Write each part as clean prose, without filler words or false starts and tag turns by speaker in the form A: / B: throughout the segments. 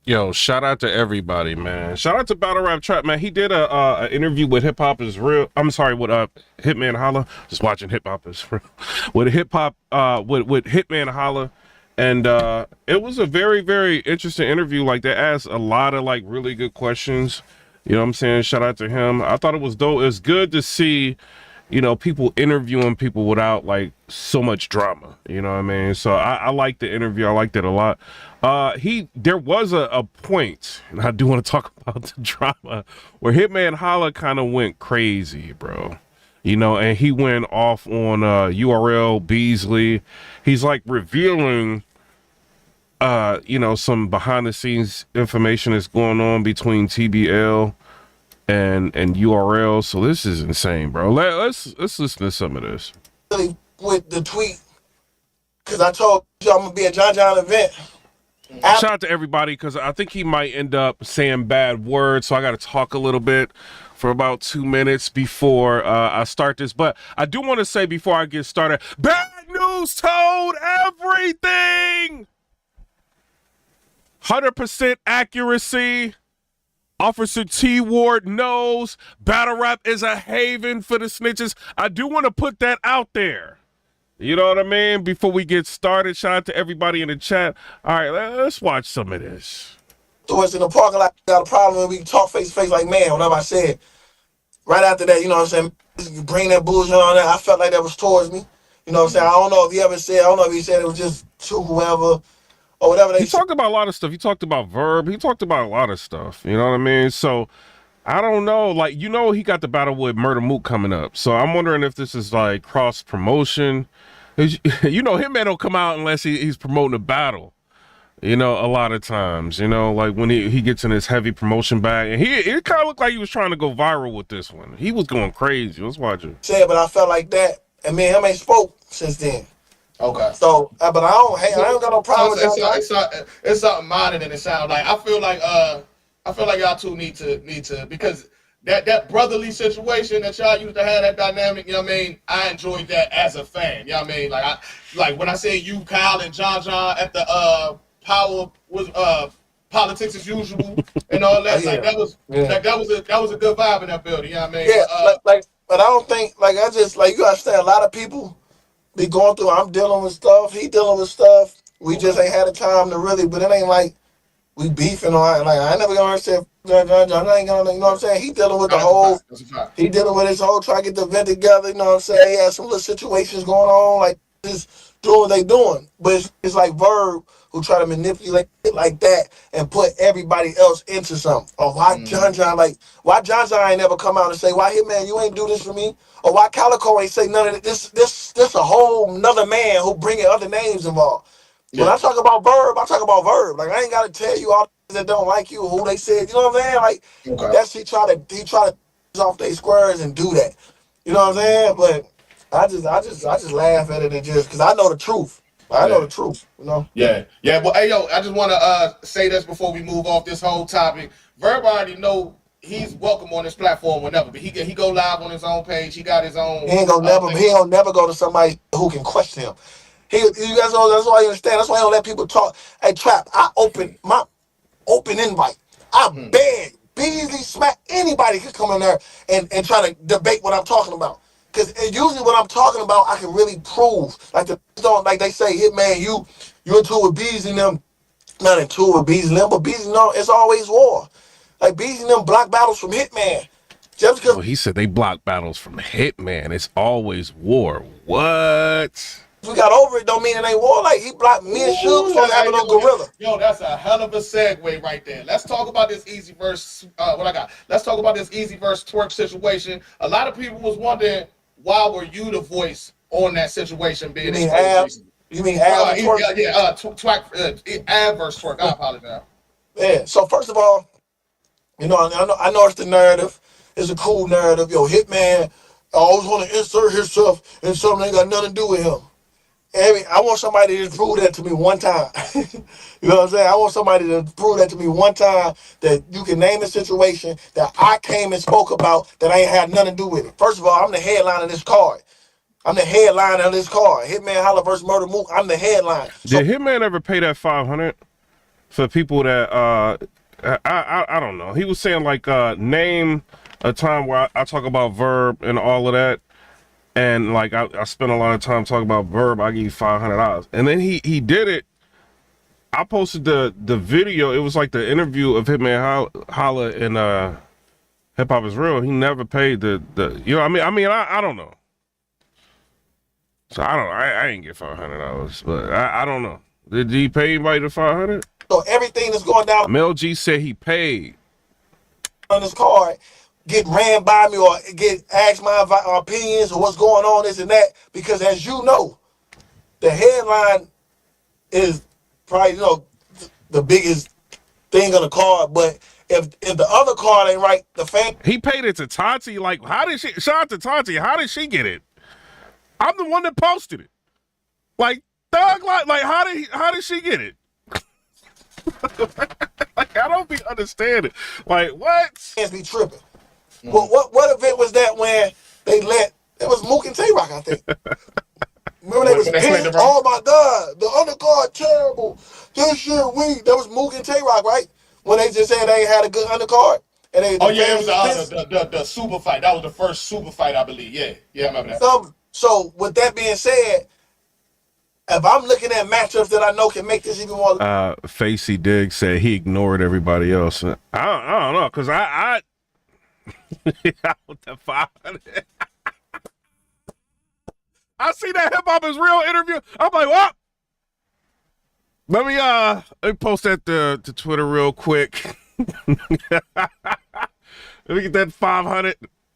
A: Yo, shout out to everybody, man. Shout out to Battle Rap Trap, man. He did a interview with Hip Hop is Real. I'm sorry, with Hitman Holla. Just watching Hip Hop is Real. With hip hop with Hitman Holla. And it was a very, very interesting interview. Like, they asked a lot of like really good questions. You know what I'm saying? Shout out to him. I thought it was dope. It's good to see, you know, people interviewing people without like so much drama. You know what I mean? So I like the interview. I liked it a lot. There was a point, and I do want to talk about the drama, where Hitman Holla kind of went crazy, bro. You know, and he went off on URL Beasely. He's like revealing you know, some behind the scenes information that's going on between TBL and URL. So this is insane, bro. Let's listen to some of this.
B: With the tweet, because I told you I'm gonna be at John event.
A: Shout out to everybody, because I think he might end up saying bad words, so I got to talk a little bit for about 2 minutes before I start this. But I do want to say before I get started, Bad News told everything. 100% accuracy. Officer T Ward knows battle rap is a haven for the snitches. I do want to put that out there. You know what I mean? Before we get started, shout out to everybody in the chat. All right, let's watch some of this.
B: So it's in the parking lot, got a problem, and we talk face to face like, man, whatever I said. Right after that, you know what I'm saying? You bring that bullshit on there. I felt like that was towards me. You know what I'm saying? I don't know if he ever said, I don't know if he said it was just to whoever or whatever.
A: He talked about a lot of stuff. He talked about Verb. He talked about a lot of stuff. You know what I mean? So I don't know. Like, you know, he got the battle with Murder Mook coming up. So I'm wondering if this is like cross promotion. You know, Hitman don't come out unless he's promoting a battle. You know, a lot of times, you know, like when he gets in his heavy promotion bag, and it kind of looked like he was trying to go viral with this one. He was going crazy. Let's watch it.
B: Said, but I felt like that, and me and him ain't spoke since then.
C: Okay.
B: So, but I don't got no problem with
C: that. It's something modern than it sounds like. I feel like y'all two need to because that brotherly situation that y'all used to have, that dynamic, you know what I mean? I enjoyed that as a fan. You know what I mean? Like when I say you, Kyle, and John at the Power was politics as usual and all that. Like that was a good vibe in that building. You know what I mean?
B: Yeah, but I don't think I just you understand a lot of people be going through. I'm dealing with stuff. He dealing with stuff. We just ain't had the time to really. But it ain't like we beefing on. Like I ain't never gonna say John. I ain't gonna. You know what I'm saying? He dealing with the whole. He dealing with his whole trying to get the event together. You know what I'm saying? He had some little situations going on. Like just doing what they doing. But it's like Verb who try to manipulate it like that and put everybody else into something. Or why John why John ain't never come out and say, why Hitman, you ain't do this for me? Or why Calico ain't say none of this? This a whole nother man who bringing other names involved. Yeah. When I talk about Verb, I talk about Verb. Like I ain't gotta tell you all that don't like you, who they said, you know what I'm saying? Like that's he try to off their squares and do that. You know what I'm saying? But I just laugh at it and just because I know the truth. I know the truth, you know?
C: Yeah. But hey, yo, I just want to say this before we move off this whole topic. Verb already know he's welcome on this platform whenever, but he go live on his own page. He got his own.
B: He ain't gonna never go to somebody who can question him. You guys know that's why you understand. That's why I don't let people talk. Hey, Trap, I open my open invite. I beg, Beasely, Smack, anybody can come in there and try to debate what I'm talking about. Because usually what I'm talking about, I can really prove. Like they say, Hitman, you into it with Beasy and them. Not into it with Beasy and them, but Beasy and them, it's always war. Like Beasy and them block battles from Hitman. Just because
A: he said they block battles from Hitman. It's always war. What?
B: We got over it, don't mean it ain't war. Like he blocked me and Suge from having on Gorilla.
C: Yo, that's a hell of a segue right there. Let's talk about this easy verse. Let's talk about this easy verse Twerk situation. A lot of people was wondering, why were you the voice on that situation being exposed?
B: You mean Av?
C: Twerk, Av versus Twerk. I apologize.
B: Yeah. So first of all, you know, I know it's the narrative. It's a cool narrative. Yo, Hitman always want to insert himself in something that ain't got nothing to do with him. I want somebody to prove that to me one time. You know what I'm saying? I want somebody to prove that to me one time that you can name a situation that I came and spoke about that ain't had nothing to do with it. First of all, I'm the headline of this card. I'm the headline of this card. Hitman Holla versus Murder Mook. I'm the headline.
A: Did Hitman ever pay that $500 for people that I don't know. He was saying like name a time where I talk about Verb and all of that, and like I spent a lot of time talking about Verb. I give you $500, and then he did it. I posted the video. It was like the interview of Hitman Holla and Hip Hop Is Real. He never paid the you know what I mean I don't know. So I don't know. I ain't get $500, but I don't know. Did he pay anybody the $500?
B: So everything that's going down
A: Mel G said he paid
B: on this card get ran by me or get asked my opinions or what's going on, this and that, because as you know, the headline is probably, you know, the biggest thing on the card, but if the other card ain't right, the fan.
A: He paid it to Tati. Like, how did she? Shout out to Tati. How did she get it? I'm the one that posted it. Like, Thug, like how did she get it? Like, I don't be understanding. Like, what?
B: Fans be tripping. Well, what event was that when they let? It was Mook and Tay-Rock, I think. Remember they was pissed? Oh my God, the undercard terrible. This shit weak. That was Mook and Tay-Rock, right? When they just said they ain't had a good undercard. And they,
C: it was the super fight. That was the first super fight, I believe. Yeah, I remember that.
B: So with that being said, if I'm looking at matchups that I know can make this even more.
A: Facey Diggs said he ignored everybody else. I don't know, cause I with the 500. I see that Hip Hop Is Real interview. I'm like, what? Let me post that to Twitter real quick. Let me get that 500.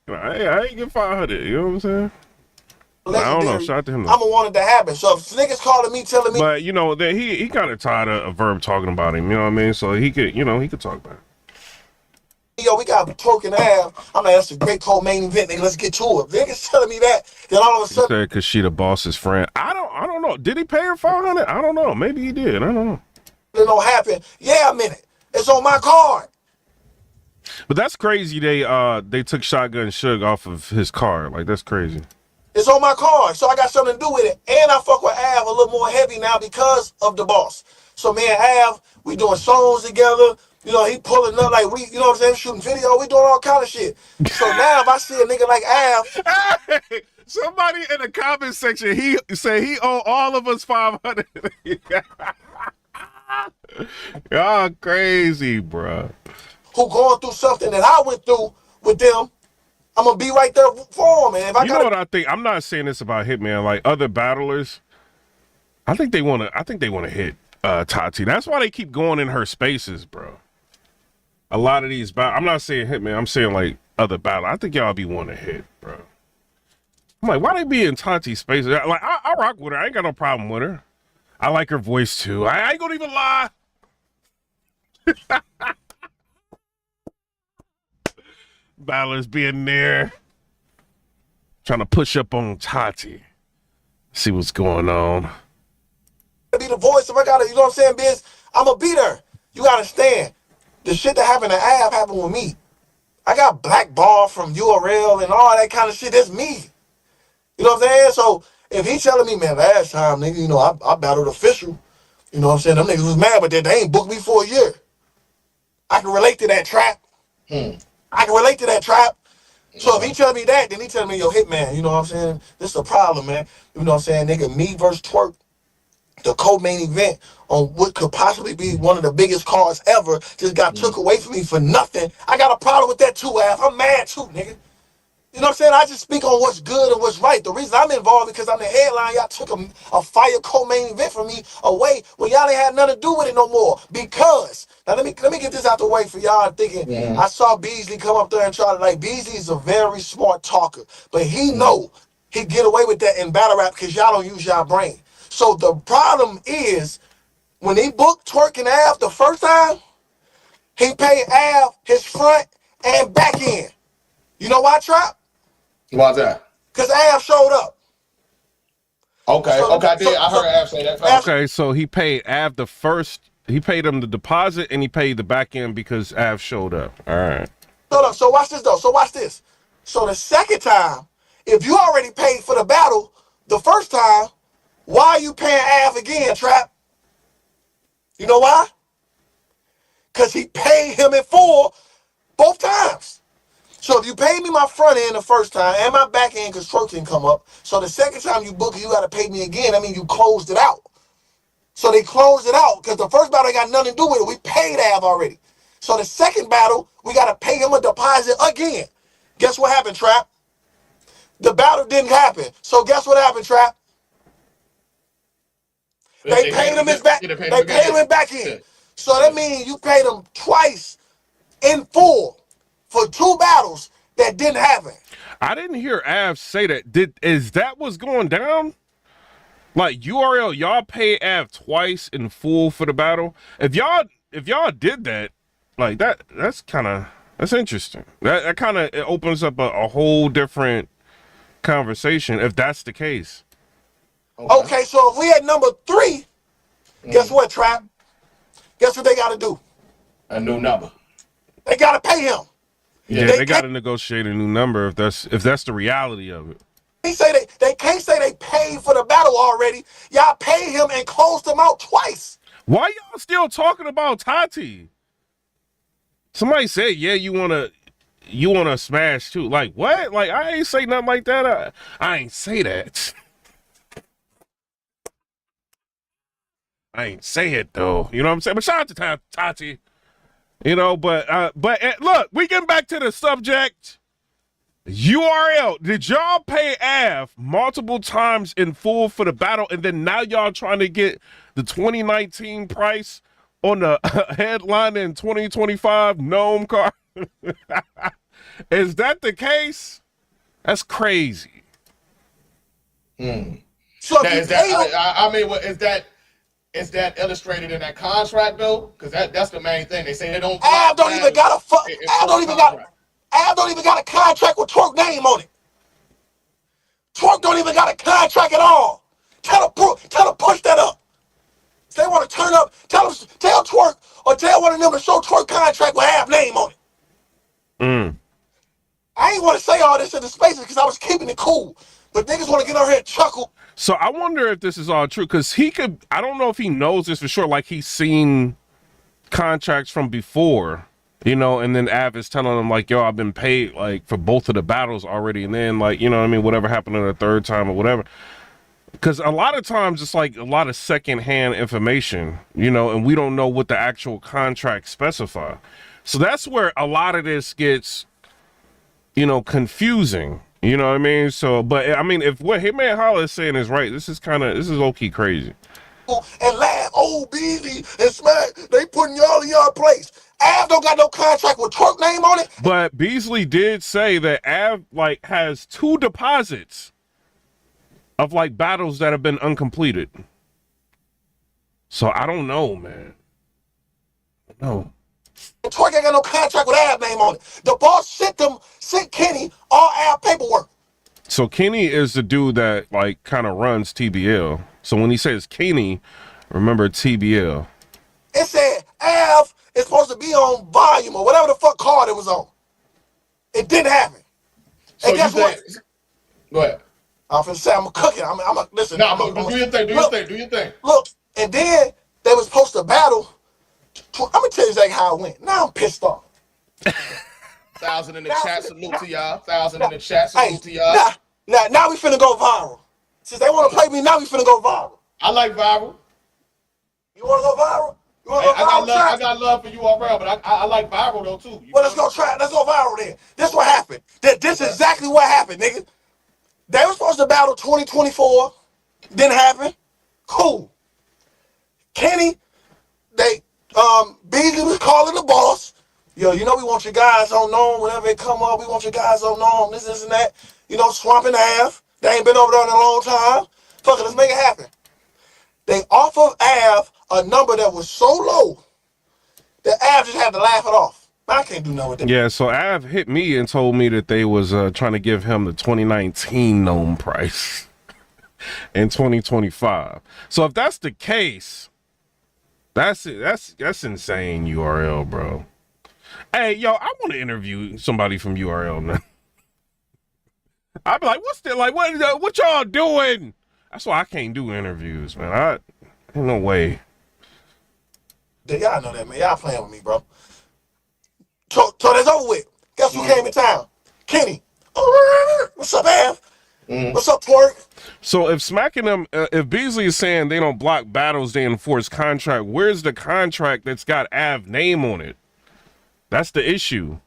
A: I ain't get 500. You know what I'm saying? I don't know. Shout out to him.
B: I'm gonna want it to happen. So if niggas calling me, telling me,
A: but you know that he kind of tired of Verb talking about him. You know what I mean? So he could talk about it.
B: Yo, we got Twerk and Av. I'm like, that's a great co-main event. Nigga, let's get to it. Niggas telling me that. Then all of a sudden,
A: he said because she the boss's friend. I don't know. Did he pay her 500? I don't know. Maybe he did. I don't know.
B: It don't happen. Yeah, a minute. It's on my card.
A: But that's crazy. They took Shotgun Suge off of his card. Like, that's crazy.
B: It's on my card, so I got something to do with it. And I fuck with Av a little more heavy now because of the boss. So me and Av, we doing songs together. You know, he pulling up like we, you know what I'm saying, shooting video. We doing all kind of shit. So now if I see a nigga like Av.
A: Hey, somebody in the comment section, he said he owe all of us 500. Y'all crazy, bro.
B: Who going through something that I went through with them. I'm gonna be right there for him, man. If I
A: know what I think? I'm not saying this about Hitman. Like other battlers, I think they want to hit Tati. That's why they keep going in her spaces, bro. A lot of these I'm not saying Hitman. I'm saying like other battlers. I think y'all be wanting to hit, bro. I'm like, why they be in Tati's spaces? Like I rock with her. I ain't got no problem with her. I like her voice too. I ain't gonna even lie. Battlers being there, trying to push up on Tati. See what's going on.
B: Be the voice. If I gotta, you know what I'm saying, Biz? I'm gonna be there. You gotta understand. The shit that happened to Av happened with me. I got blackballed from URL and all that kind of shit. That's me. You know what I'm saying? So if he telling me, man, last time, nigga, you know, I battled official. You know what I'm saying? Them niggas was mad, but they ain't booked me for a year. I can relate to that trap. I can relate to that trap. So if he tell me that, then he tell me, yo, Hitman, you know what I'm saying? This is a problem, man. You know what I'm saying? Nigga, me versus Twerk, the co-main event on what could possibly be one of the biggest cards ever, just got took away from me for nothing. I got a problem with that too, Av. I'm mad too, nigga. You know what I'm saying? I just speak on what's good and what's right. The reason I'm involved because I'm the headline. Y'all took a fire co-main event from me away when y'all ain't had nothing to do with it no more. Because now let me get this out the way for y'all thinking. I saw Beasely come up there and try to like Beasly is a very smart talker, but he know he get away with that in battle rap because y'all don't use y'all brain. So the problem is when he booked Twerk and Av the first time, he paid Av his front and back end. You know why, Trap?
C: Why's that?
B: Because Av showed up.
C: Okay, I heard Av say that.
A: Okay, so he paid Av the first. He paid him the deposit and he paid the back end because Av showed up. All right.
B: So watch this though. So the second time, if you already paid for the battle the first time, why are you paying Av again, Trap? You know why? because he paid him in full both times. So if you paid me my front end the first time and my back end because Twerk didn't come up, so the second time you book it, you got to pay me again. I mean, you closed it out. So they closed it out because the first battle ain't got nothing to do with it. We paid Av already. So the second battle, we got to pay him a deposit again. Guess what happened, Trap? The battle didn't happen. So guess what happened, Trap? They paid him his back. They paid him in back end. So that means you paid him twice in full for 2 battles that didn't happen.
A: I didn't hear Av say that. Is that what's going down? Like URL, y'all pay Av twice in full for the battle. If y'all did that, like that's interesting. That kind of opens up a whole different conversation if that's the case.
B: Okay, so if we at number 3, guess what, Trap? Guess what they got to do?
C: A new number.
B: They got to pay him.
A: Yeah, they got to negotiate a new number if that's the reality of it.
B: They can't say they paid for the battle already. Y'all paid him and closed him out twice.
A: Why y'all still talking about Tati? Somebody said, yeah, you wanna smash too. Like what? Like I ain't say nothing like that. I ain't say that. I ain't say it though. You know what I'm saying? But shout out to Tati. You know, but look, we getting back to the subject. URL, did y'all pay Av multiple times in full for the battle, and then now y'all trying to get the 2019 price on the headline in 2025 Gnome card? Is that the case? That's crazy.
B: So
C: Is that illustrated in that contract though? Because that's the main thing. They say they don't.
B: Av don't even got a contract with Twerk name on it. Twerk don't even got a contract at all. Tell them push that up. If they want to turn up, tell Twerk or tell one of them to show Twerk contract with Av name on it. I ain't want to say all this in the spaces because I was keeping it cool. But niggas want to get on here and chuckle.
A: So I wonder if this is all true, because I don't know if he knows this for sure, like he's seen contracts from before, you know, and then Av is telling him like, yo, I've been paid like for both of the battles already, and then like, you know what I mean, whatever happened on the third time or whatever. Because a lot of times it's like a lot of secondhand information, you know, and we don't know what the actual contract specify. So that's where a lot of this gets, you know, confusing. You know what I mean? So, but I mean, if what Hitman Holla is saying is right, this is low-key crazy.
B: And laugh, Beasely and Smack, they putting y'all in y'all place. Av don't got no contract with Twerk name on it.
A: But Beasely did say that Av like has 2 deposits of like battles that have been uncompleted. So I don't know, man. No.
B: And Twerk ain't got no contract with Av name on it. The boss sent Kenny all Av paperwork.
A: So Kenny is the dude that like kind of runs TBL. So when he says Kenny, remember TBL.
B: It said Av is supposed to be on volume or whatever the fuck card it was on. It didn't happen.
C: So
B: and guess what?
C: Go ahead.
B: I'm finna say I'm cooking. Listen.
C: No, do your thing. Do your thing.
B: Look, and then they was supposed to battle. I'm gonna tell you exactly how it went. Now I'm pissed off.
C: 1,000 in the chat, salute to y'all. 1,000 in the chat, salute to y'all.
B: Now we finna go viral. Since they want to play me, now we finna go viral.
C: I like viral.
B: You want to go viral? You want to go viral?
C: I got love for URL, but I like viral though too.
B: Well, let's go try it. Let's go viral then. This what happened. This is exactly what happened, nigga. They were supposed to battle 2024. Didn't happen. Cool. Kenny, Beasely was calling the boss. Yo, you know we want your guys on Gnome. Whenever they come up, we want your guys on Gnome. This and that. You know, swamping the half. They ain't been over there in a long time. Fuck it, let's make it happen. They offered Av a number that was so low that Av just had to laugh it off. I can't do nothing with that.
A: Yeah, so Av hit me and told me that they was trying to give him the 2019 Gnome price in 2025. So if that's the case, that's insane, URL, bro. Hey, yo, I want to interview somebody from URL now. I'd be like, what y'all doing? That's why I can't do interviews, man. Ain't no way.
B: Y'all know that, man. Y'all playing with me, bro. So that's over with. Guess who came in town? Kenny. What's up, Av? What's up, Twerk?
A: So if smacking them, if Beasely is saying they don't block battles, they enforce contract, where's the contract that's got Av name on it? That's the issue.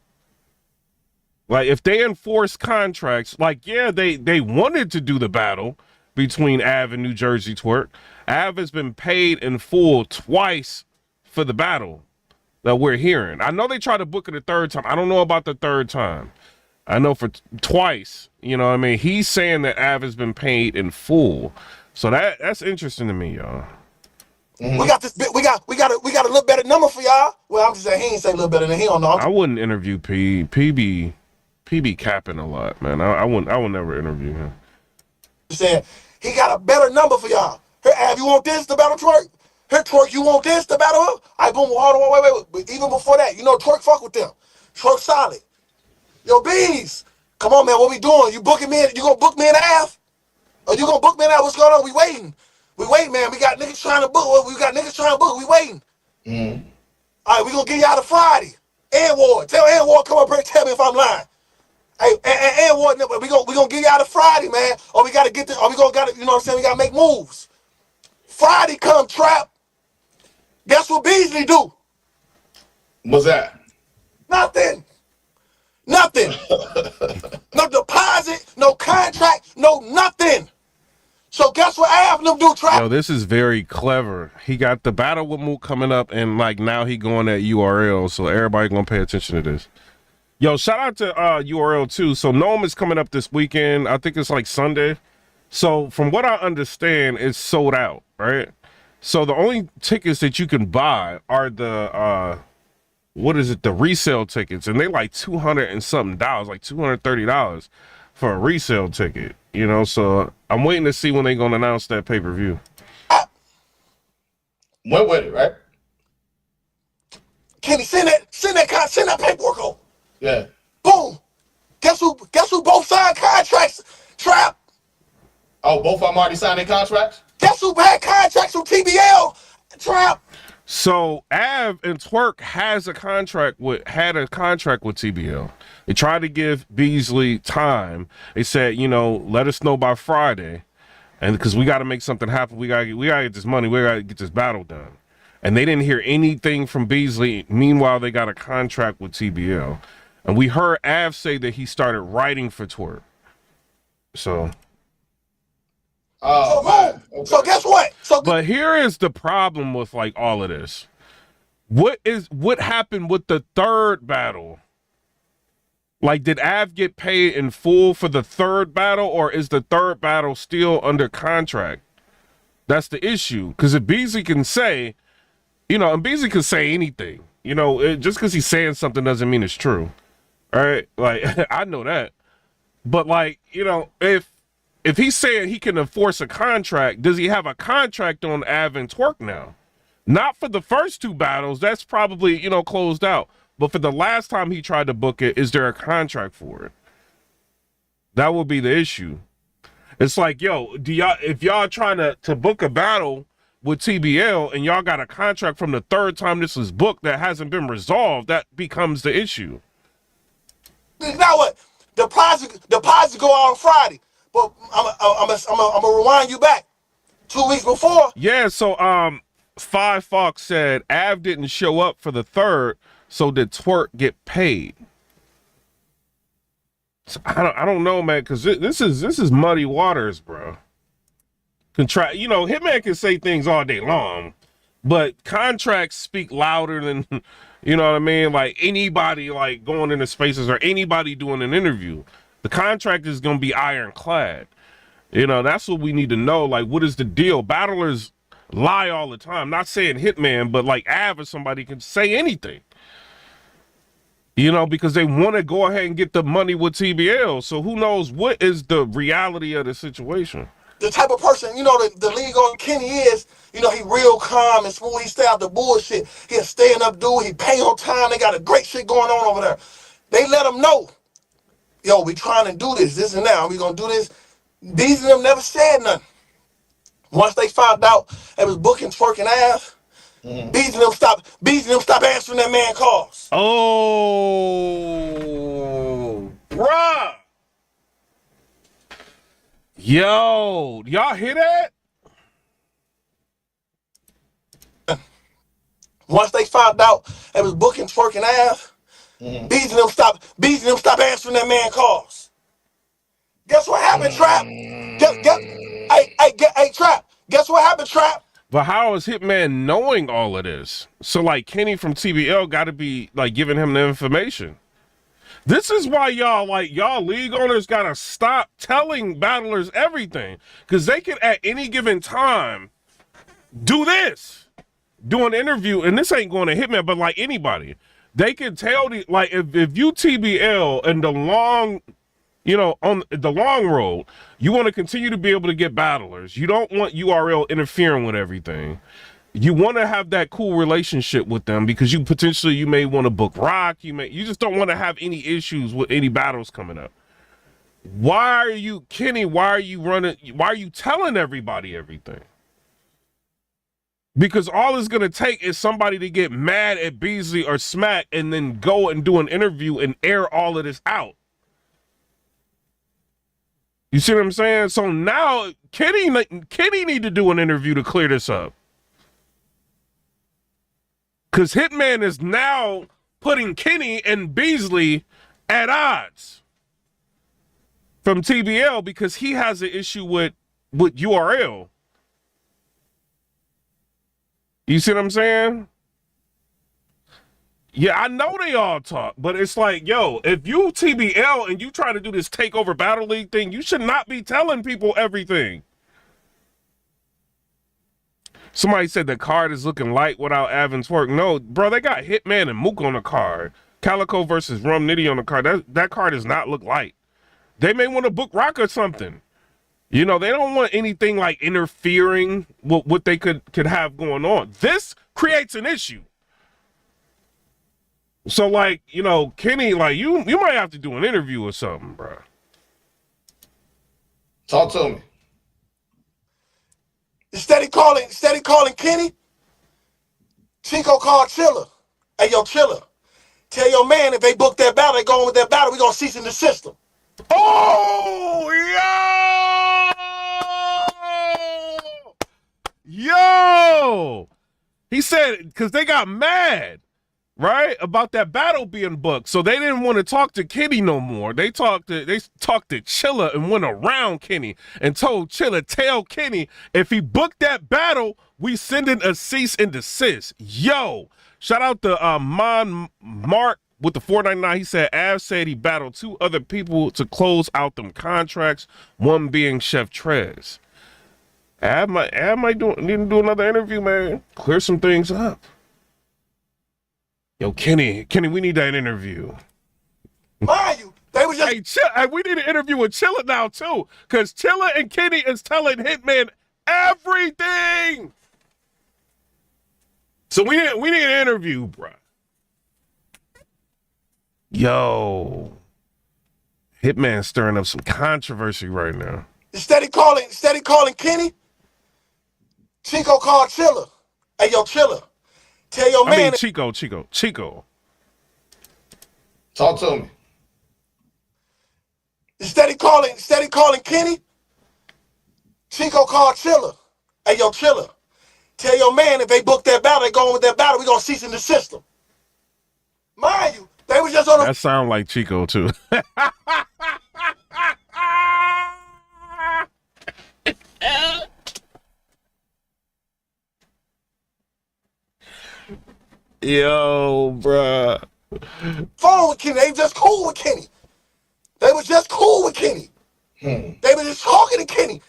A: Like, if they enforce contracts, like, yeah, they wanted to do the battle between Av and New Jersey Twerk. Av has been paid in full twice for the battle that we're hearing. I know they tried to book it a third time. I don't know about the third time. I know for twice, you know what I mean? He's saying that Av has been paid in full. So that's interesting to me, y'all.
B: We got this bit. We got a little better number for y'all. Well, I'm just saying he ain't say a little better than he don't know.
A: I wouldn't interview P. PB capping a lot, man. I would never interview him.
B: Saying he got a better number for y'all. Here, Av, you want this to battle Twerk? Here, Twerk, you want this to battle him? I boom, hold on, wait. But even before that, you know Twerk fuck with them. Twerk solid. Yo, Bees, come on, man. What we doing? You booking me? You gonna book me in Av? Or you gonna book me in Av? What's going on? We waiting, man. We got niggas trying to book. We We waiting. All right, we gonna get y'all to Friday. And Ward, tell Ann Ward come up here and tell me if I'm lying. Hey, and Ward, we gonna get y'all to Friday, man. Or we gotta get this. Or we gotta, you know what I'm saying? We gotta make moves. Friday come trap. Guess what Beasely do?
C: What's that?
B: Nothing. No deposit, no contract, no nothing. So guess what Av and them do, Trap?
A: Yo, this is very clever. He got the battle with Mook coming up, and like now he going at URL, so everybody gonna pay attention to this. Yo, shout out to URL too. So Gnome is coming up this weekend. I think it's like Sunday. So from what I understand, it's sold out, right? So the only tickets that you can buy are the the resale tickets, and they like $200 and something, like $230 for a resale ticket, you know. So I'm waiting to see when they're gonna announce that pay-per-view.
C: Went with it, right?
B: Kenny, send that paperwork over.
C: Yeah.
B: Boom. Guess who both signed contracts? Trap.
C: Oh, both of them already signed their contracts?
B: Guess who had contracts with TBL? Trap.
A: So Av and Twerk had a contract with TBL. They tried to give Beasely time. They said, you know, let us know by Friday, and because we got to make something happen, we gotta get this money, we gotta get this battle done. And they didn't hear anything from Beasely. Meanwhile, they got a contract with TBL, and we heard Av say that he started writing for Twerk. So.
C: Oh, man. Okay.
B: So guess what?
A: But here is the problem with like all of this. What happened with the third battle? Like, did Av get paid in full for the third battle, or is the third battle still under contract? That's the issue. Because if Beasly can say, you know, and Beasly can say anything, you know, just because he's saying something doesn't mean it's true. All right? Like, I know that. But like, you know, if he's saying he can enforce a contract, does he have a contract on Av and Twerk now? Not for the first two battles. That's probably, you know, closed out. But for the last time he tried to book it, is there a contract for it? That would be the issue. It's like, yo, if y'all trying to book a battle with TBL and y'all got a contract from the third time this was booked that hasn't been resolved, that becomes the issue.
B: Now what? Deposit go out on Friday. But I'm gonna rewind you back 2 weeks before.
A: Yeah, so Five Fox said Av didn't show up for the third, so did Twerk get paid? So I don't know, man, because this is muddy waters, bro. You know, Hitman can say things all day long, but contracts speak louder than, you know what I mean? Like anybody like going into spaces or anybody doing an interview. The contract is going to be ironclad. You know, that's what we need to know. Like, what is the deal? Battlers lie all the time. Not saying Hitman, but like Av or somebody can say anything. You know, because they want to go ahead and get the money with TBL. So who knows what is the reality of the situation?
B: The type of person, you know, the league on Kenny is, you know, he real calm and smooth. He stay out the bullshit. He a stand up dude. He pay on time. They got a great shit going on over there. They let him know. Yo, we trying to do this and that. We gonna do this. These of them never said nothing. Once they found out it was booking Twerk and Av, Beasely them stop answering that man calls.
A: Oh, bruh. Yo, y'all hear that?
B: Once they found out it was booking Twerk and Av, Beasly them stop answering that man calls. Guess what happened, Trap? Hey, Trap. Guess what happened, Trap?
A: But how is Hitman knowing all of this? So like Kenny from TBL got to be like giving him the information. This is why y'all league owners got to stop telling battlers everything, because they can at any given time do this, do an interview, and this ain't going to Hitman, but like anybody, they can tell like if you TBL and the long, on the long road, you want to continue to be able to get battlers. You don't want URL interfering with everything. You want to have that cool relationship with them because you may want to book Rock. You just don't want to have any issues with any battles coming up. Why are you, Kenny? Why are you telling everybody everything? Because all it's going to take is somebody to get mad at Beasly or Smack and then go and do an interview and air all of this out. You see what I'm saying? So now Kenny need to do an interview to clear this up. Because Hitman is now putting Kenny and Beasly at odds from TBL because he has an issue with URL. You see what I'm saying? Yeah, I know they all talk, but it's like, yo, if you TBL and you try to do this takeover battle league thing, you should not be telling people everything. Somebody said the card is looking light without Av and Twerk. No, bro, they got Hitman and Mook on the card. Calico versus Rum Nitty on the card. That card does not look light. They may want to book Rock or something. They don't want anything like interfering with what they could have going on. This creates an issue. So, like, Kenny, like, you might have to do an interview or something, bro.
C: Talk to me.
B: Steady calling Kenny. Chico called Chiller. Hey, yo, Chiller. Tell your man if they book that battle, they going with that battle, we gonna cease in the system.
A: Oh, yo! He said, because they got mad, right, about that battle being booked. So they didn't want to talk to Kenny no more. They talked to Chiller and went around Kenny and told Chiller, tell Kenny, if he booked that battle, we sending a cease and desist. Yo, shout out to Mark with the 499. He said, Av said he battled 2 other people to close out them contracts, one being Chef Trez. Av might need to do another interview, man. Clear some things up. Yo, Kenny, we need that interview.
B: Mind you, they was just...
A: Hey, we need an interview with Chilla now, too, because Chilla and Kenny is telling Hitman everything. So we need an interview, bro. Yo, Hitman stirring up some controversy right now.
B: Steady calling Kenny. Chico called Chiller. Hey, yo, Chiller. Tell your man.
A: Chico.
C: Talk to me.
B: Steady calling Kenny. Chico called Chiller. Hey, yo, Chiller. Tell your man if they book that battle, they going with that battle, we gonna cease in the system. Mind you, they was just on
A: That sound like Chico, too. Yo, bruh.
B: phone with Kenny. They was just cool with Kenny. They was just talking to Kenny.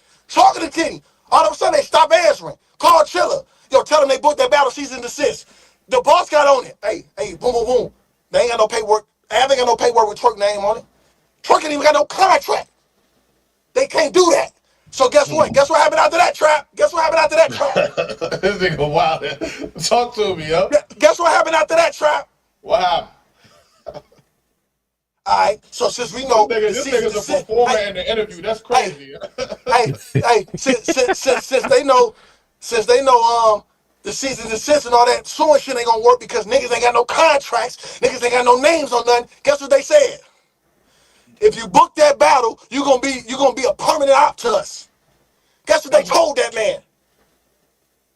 B: All of a sudden, they stopped answering. Call Chiller. Yo, tell them they booked that battle season desist. The boss got on it. Hey, boom, boom, boom. They ain't got no paperwork. They ain't got no paperwork with Twerk name on it. Twerk ain't even got no contract. They can't do that. So guess what? Guess what happened after that, Trap?
C: This nigga wild. Talk to me, yo.
B: Guess what happened after that, Trap?
C: What happened?
B: All right, so since we know
C: this nigga's a performer in the interview, that's crazy.
B: Since they know the cease and desist and all that suing shit ain't gonna work because niggas ain't got no contracts, niggas ain't got no names on nothing. Guess what they said? If you book that battle, you're gonna be a permanent op to us. Guess what they told that man?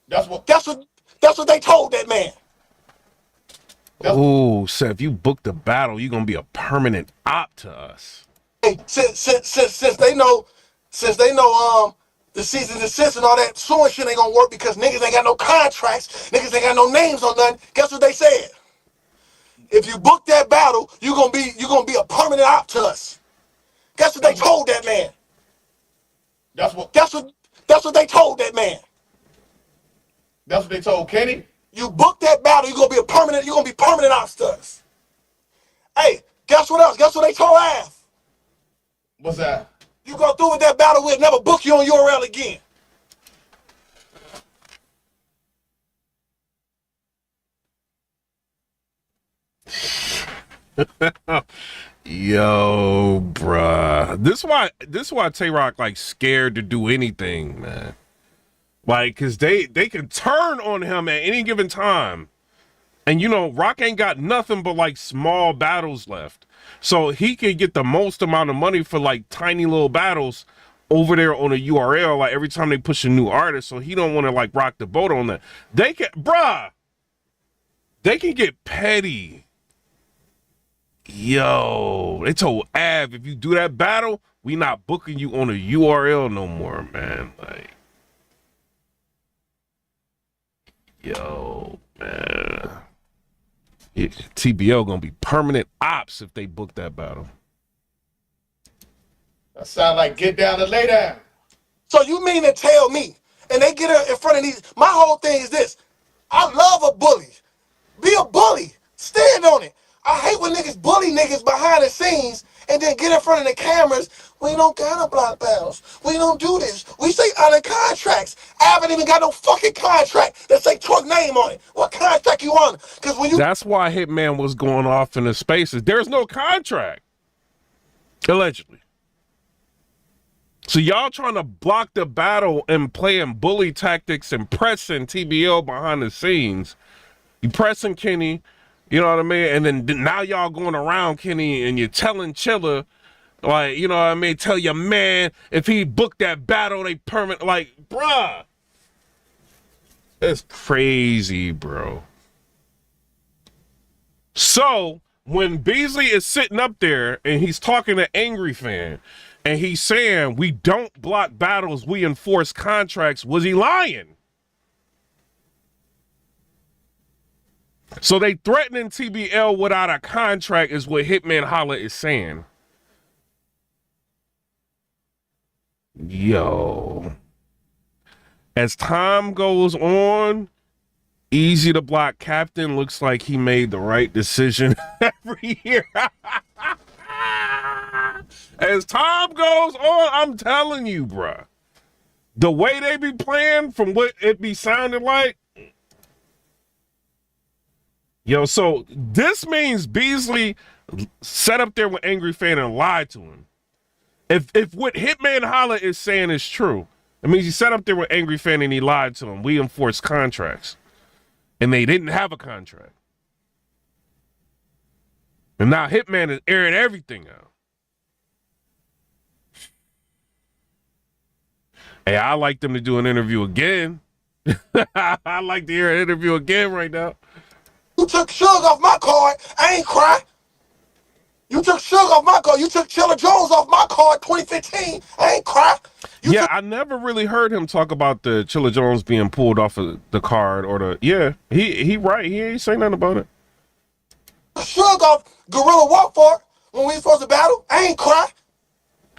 B: Guess what they told that man?
A: Oh, so if you book the battle, you're gonna be a permanent op to us.
B: Hey, since they know the cease and desist and all that suing shit ain't gonna work because niggas ain't got no contracts, niggas ain't got no names on nothing. Guess what they said? If you book that battle, you're gonna be a permanent op to us. Guess what they told that man? That's what they told that man. That's what they told Kenny? You book that battle, you're gonna be permanent ops to us. Hey, guess what else? Guess what they told Av? What's that? You go through with that battle, we'll never book you on URL again.
A: Yo, bruh. This is why Tay-Rock like scared to do anything, man. Like, cause they can turn on him at any given time. And you know, Rock ain't got nothing but like small battles left. So he can get the most amount of money for like tiny little battles over there on a URL, like every time they push a new artist. So he don't want to like rock the boat on that. They can, bruh, they can get petty. Yo, they told Av, if you do that battle, we not booking you on a URL no more, man. Like, yo, man. TBL gonna be permanent ops if they book that battle.
C: That sound like get down and lay down.
B: So you mean to tell me, and they get her in front of these, my whole thing is this. I love a bully. Be a bully. Stand on it. I hate when niggas bully niggas behind the scenes and then get in front of the cameras. We don't gotta block battles. We don't do this. We say under contracts. I haven't even got no fucking contract that say Twerk name on it. What contract you on? Because when you
A: That's why Hitman was going off in the spaces. There's no contract. Allegedly. So y'all trying to block the battle and playing bully tactics and pressing TBL behind the scenes. You pressing Kenny, you know what I mean? And then now y'all going around Kenny and you're telling Chiller, like, you know what I mean? Tell your man if he booked that battle, they permanent. Like, bruh. It's crazy, bro. So when Beasely is sitting up there and he's talking to Angry Fan and he's saying we don't block battles, we enforce contracts, was he lying? So they threatening TBL without a contract is what Hitman Holla is saying. Yo. As time goes on, Easy to Block Captain looks like he made the right decision every year. As time goes on, I'm telling you, bruh. The way they be playing from what it be sounding like. Yo, so this means Beasely sat up there with Angry Fan and lied to him. If what Hitman Holla is saying is true, it means he sat up there with Angry Fan and he lied to him. We enforce contracts. And they didn't have a contract. And now Hitman is airing everything out. Hey, I like them to do an interview again. I like to hear an interview again right now.
B: You took Suge off my card, I ain't cry. You took Suge off my card. You took Chilla Jones off my card 2015. I ain't cry.
A: I never really heard him talk about the Chilla Jones being pulled off of the card or the, he right. He ain't saying nothing about it.
B: Suge off Gorilla Walk for it when we supposed to battle. I ain't cry.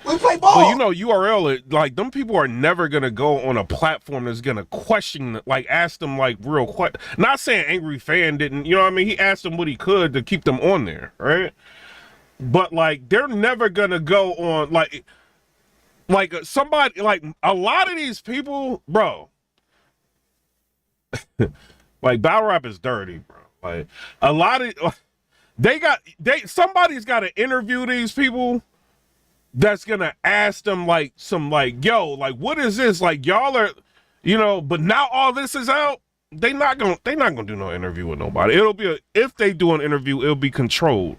B: We play ball.
A: Well, you know, URL, like, them people are never going to go on a platform that's going to question, like, ask them, like, real questions. Not saying Angry Fan didn't, you know what I mean? He asked them what he could to keep them on there, right? But, like, they're never going to go on, like somebody, like, a lot of these people, bro, like, battle rap is dirty, bro. Like, a lot of, somebody's got to interview these people that's gonna ask them like yo, like what is this? Like y'all are, you know, but now all this is out. they not gonna do no interview with nobody. It'll be if they do an interview, it'll be controlled,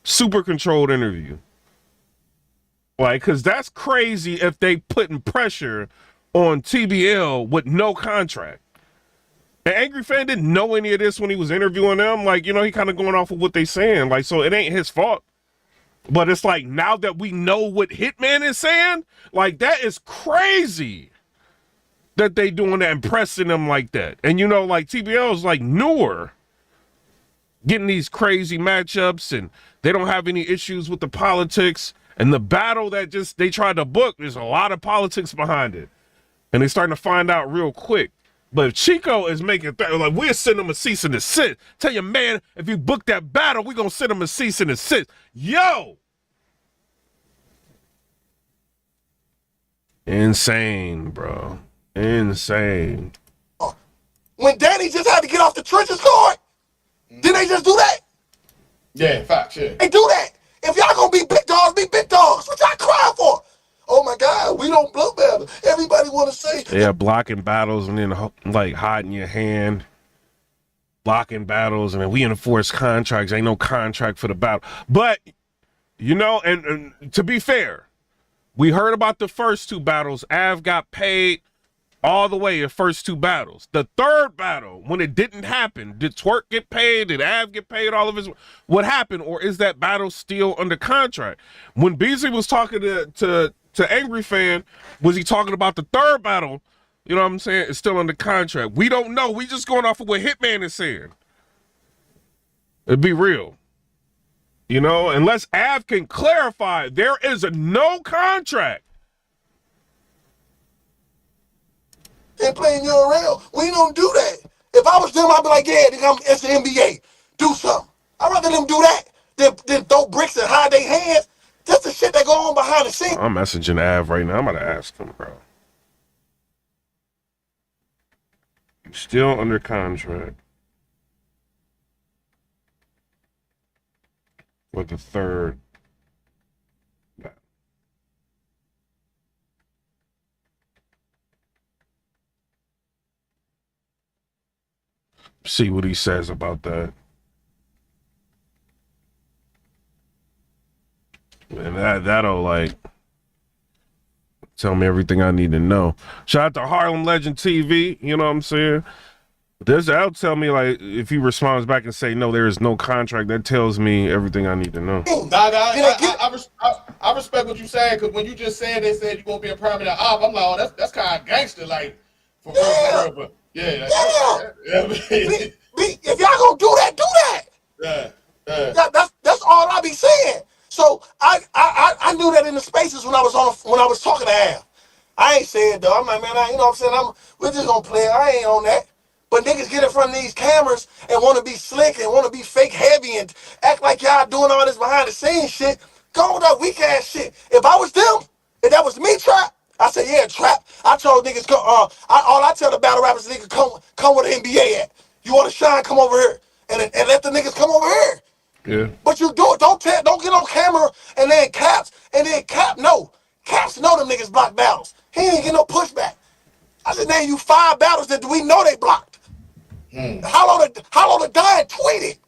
A: super controlled interview. Like, cause that's crazy if they putting pressure on TBL with no contract. And Angry Fan didn't know any of this when he was interviewing them. Like, you know, he kind of going off of what they saying. Like, so it ain't his fault. But it's like, now that we know what Hitman is saying, like, that is crazy that they doing that and pressing them like that. And, you know, like, TBL is, like, newer, getting these crazy matchups, and they don't have any issues with the politics. And the battle that they tried to book, there's a lot of politics behind it. And they're starting to find out real quick. But if Chico is making like, we'll send him a cease and desist. Tell you, man, if you book that battle, we're going to send him a cease and desist. Yo! Insane, bro. Insane.
B: When Danny just had to get off the trenches card, did they just do that?
C: Yeah, facts, yeah.
B: They do that. If y'all gonna be big dogs, be big dogs. What y'all crying for? Oh my God, we don't blow battle. Everybody wanna say.
A: Yeah, blocking battles and then like hiding your hand. Blocking battles and then we enforce contracts. Ain't no contract for the battle. But, you know, and to be fair, we heard about the first two battles. Av got paid all the way the first two battles. The third battle, when it didn't happen, did Twerk get paid? Did Av get paid all of his? What happened? Or is that battle still under contract? When Beasely was talking to Angry Fan, was he talking about the third battle? You know what I'm saying? It's still under contract. We don't know. We just going off of what Hitman is saying. It'd be real. You know, unless Av can clarify, there is no contract.
B: They playing URL. We don't do that. If I was them, I'd be like, yeah, it's the NBA. Do something. I'd rather them do that than throw bricks and hide their hands. That's the shit that go on behind the scenes.
A: I'm messaging Av right now. I'm going to ask him, bro. You still under contract for the third. See what he says about that. And that'll like tell me everything I need to know. Shout out to Harlem Legend TV, you know what I'm saying? That'll tell me, like, if he responds back and say no, there is no contract, that tells me everything I need to know.
C: I respect what you saying, because when you just said they said you're gonna be a permanent op, I'm like, oh, that's kind of gangster, like, for real, but yeah.
B: If y'all gonna do that, do that. Yeah. That's all I be saying. So I knew that in the spaces when I was talking to Al. I ain't said though. I'm like, man, you know what I'm saying? We're just gonna play it. I ain't on that. But niggas get in front of these cameras and want to be slick and want to be fake heavy and act like y'all doing all this behind the scenes shit. Go with that weak ass shit. If I was them, if that was me, Trap, I said, yeah, Trap. I told niggas, all I tell the battle rappers, niggas, come where the NBA at. You want to shine, come over here. And let the niggas come over here.
A: Yeah.
B: But you do it. Don't get on camera and then Caps. And then Caps know them niggas block battles. He ain't get no pushback. I said, name you 5 battles that we know they blocked. Hollow the Dime tweeted.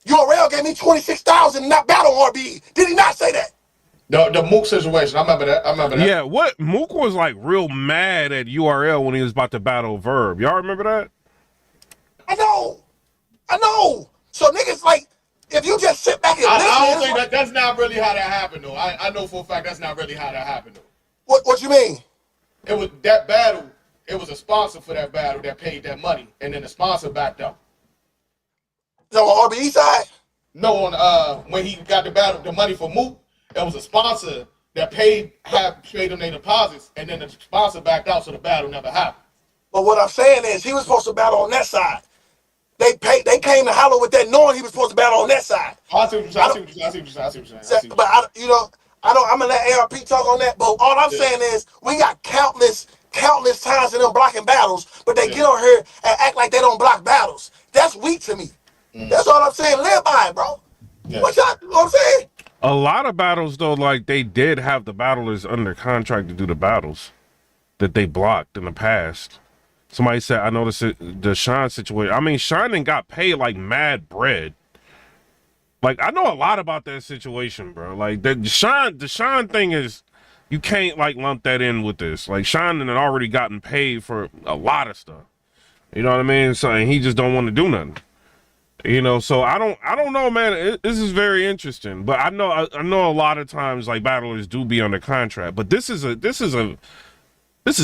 B: URL gave me 26,000 not battle RB. Did he not say that?
C: The Mook situation. I remember that.
A: Yeah, what Mook was like real mad at URL when he was about to battle Verb. Y'all remember that?
B: I know. So niggas like, if you just sit back and listen.
C: I don't think that's not really how that happened though. I know for a fact that's not really how that happened though.
B: What you mean?
C: It was that battle. It was a sponsor for that battle that paid that money, and then the sponsor backed up.
B: So on RBE side?
C: No, on when he got the money for Mook, there was a sponsor that paid them their deposits, and then the sponsor backed out, so the battle never happened.
B: But what I'm saying is, he was supposed to battle on that side. They came to Hollow with that, knowing he was supposed to battle on that side.
C: I see what you're saying.
B: But I'm gonna let ARP talk on that. But all I'm saying is, we got countless times in them blocking battles, but they get on here and act like they don't block battles. That's weak to me. That's all I'm saying. Live by it, bro.
C: Yeah.
B: What I'm saying?
A: A lot of battles though, like they did have the battlers under contract to do the battles that they blocked in the past. Somebody said, I noticed the Sean situation. I mean, Sean done got paid like mad bread. Like, I know a lot about that situation, bro. Like, the Sean thing is, you can't, like, lump that in with this. Like, Sean had already gotten paid for a lot of stuff. You know what I mean? So, and he just don't want to do nothing. You know, so I don't know, man. This is very interesting. But I know a lot of times, like, battlers do be under contract. But this is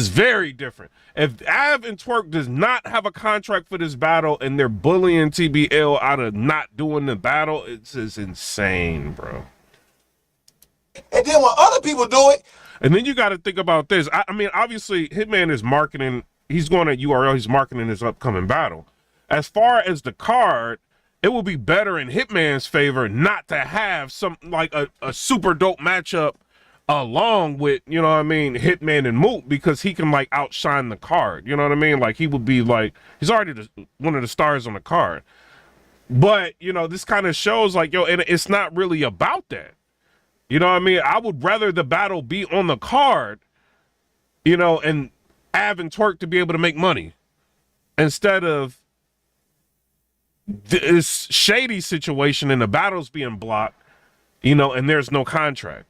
A: very different. If Av and Twerk does not have a contract for this battle and they're bullying TBL out of not doing the battle, it's just insane, bro.
B: And then when other people do it,
A: and then you got to think about this. I mean, obviously, Hitman is marketing. He's going at URL. He's marketing his upcoming battle. As far as the card, it will be better in Hitman's favor not to have some like a super dope matchup along with, you know what I mean, Hitman and Moot, because he can like outshine the card. You know what I mean? Like he would be like, he's already one of the stars on the card. But, you know, this kind of shows like, yo, and it's not really about that. You know what I mean? I would rather the battle be on the card, you know, and Av and Twerk to be able to make money instead of this shady situation and the battle's being blocked, you know, and there's no contract.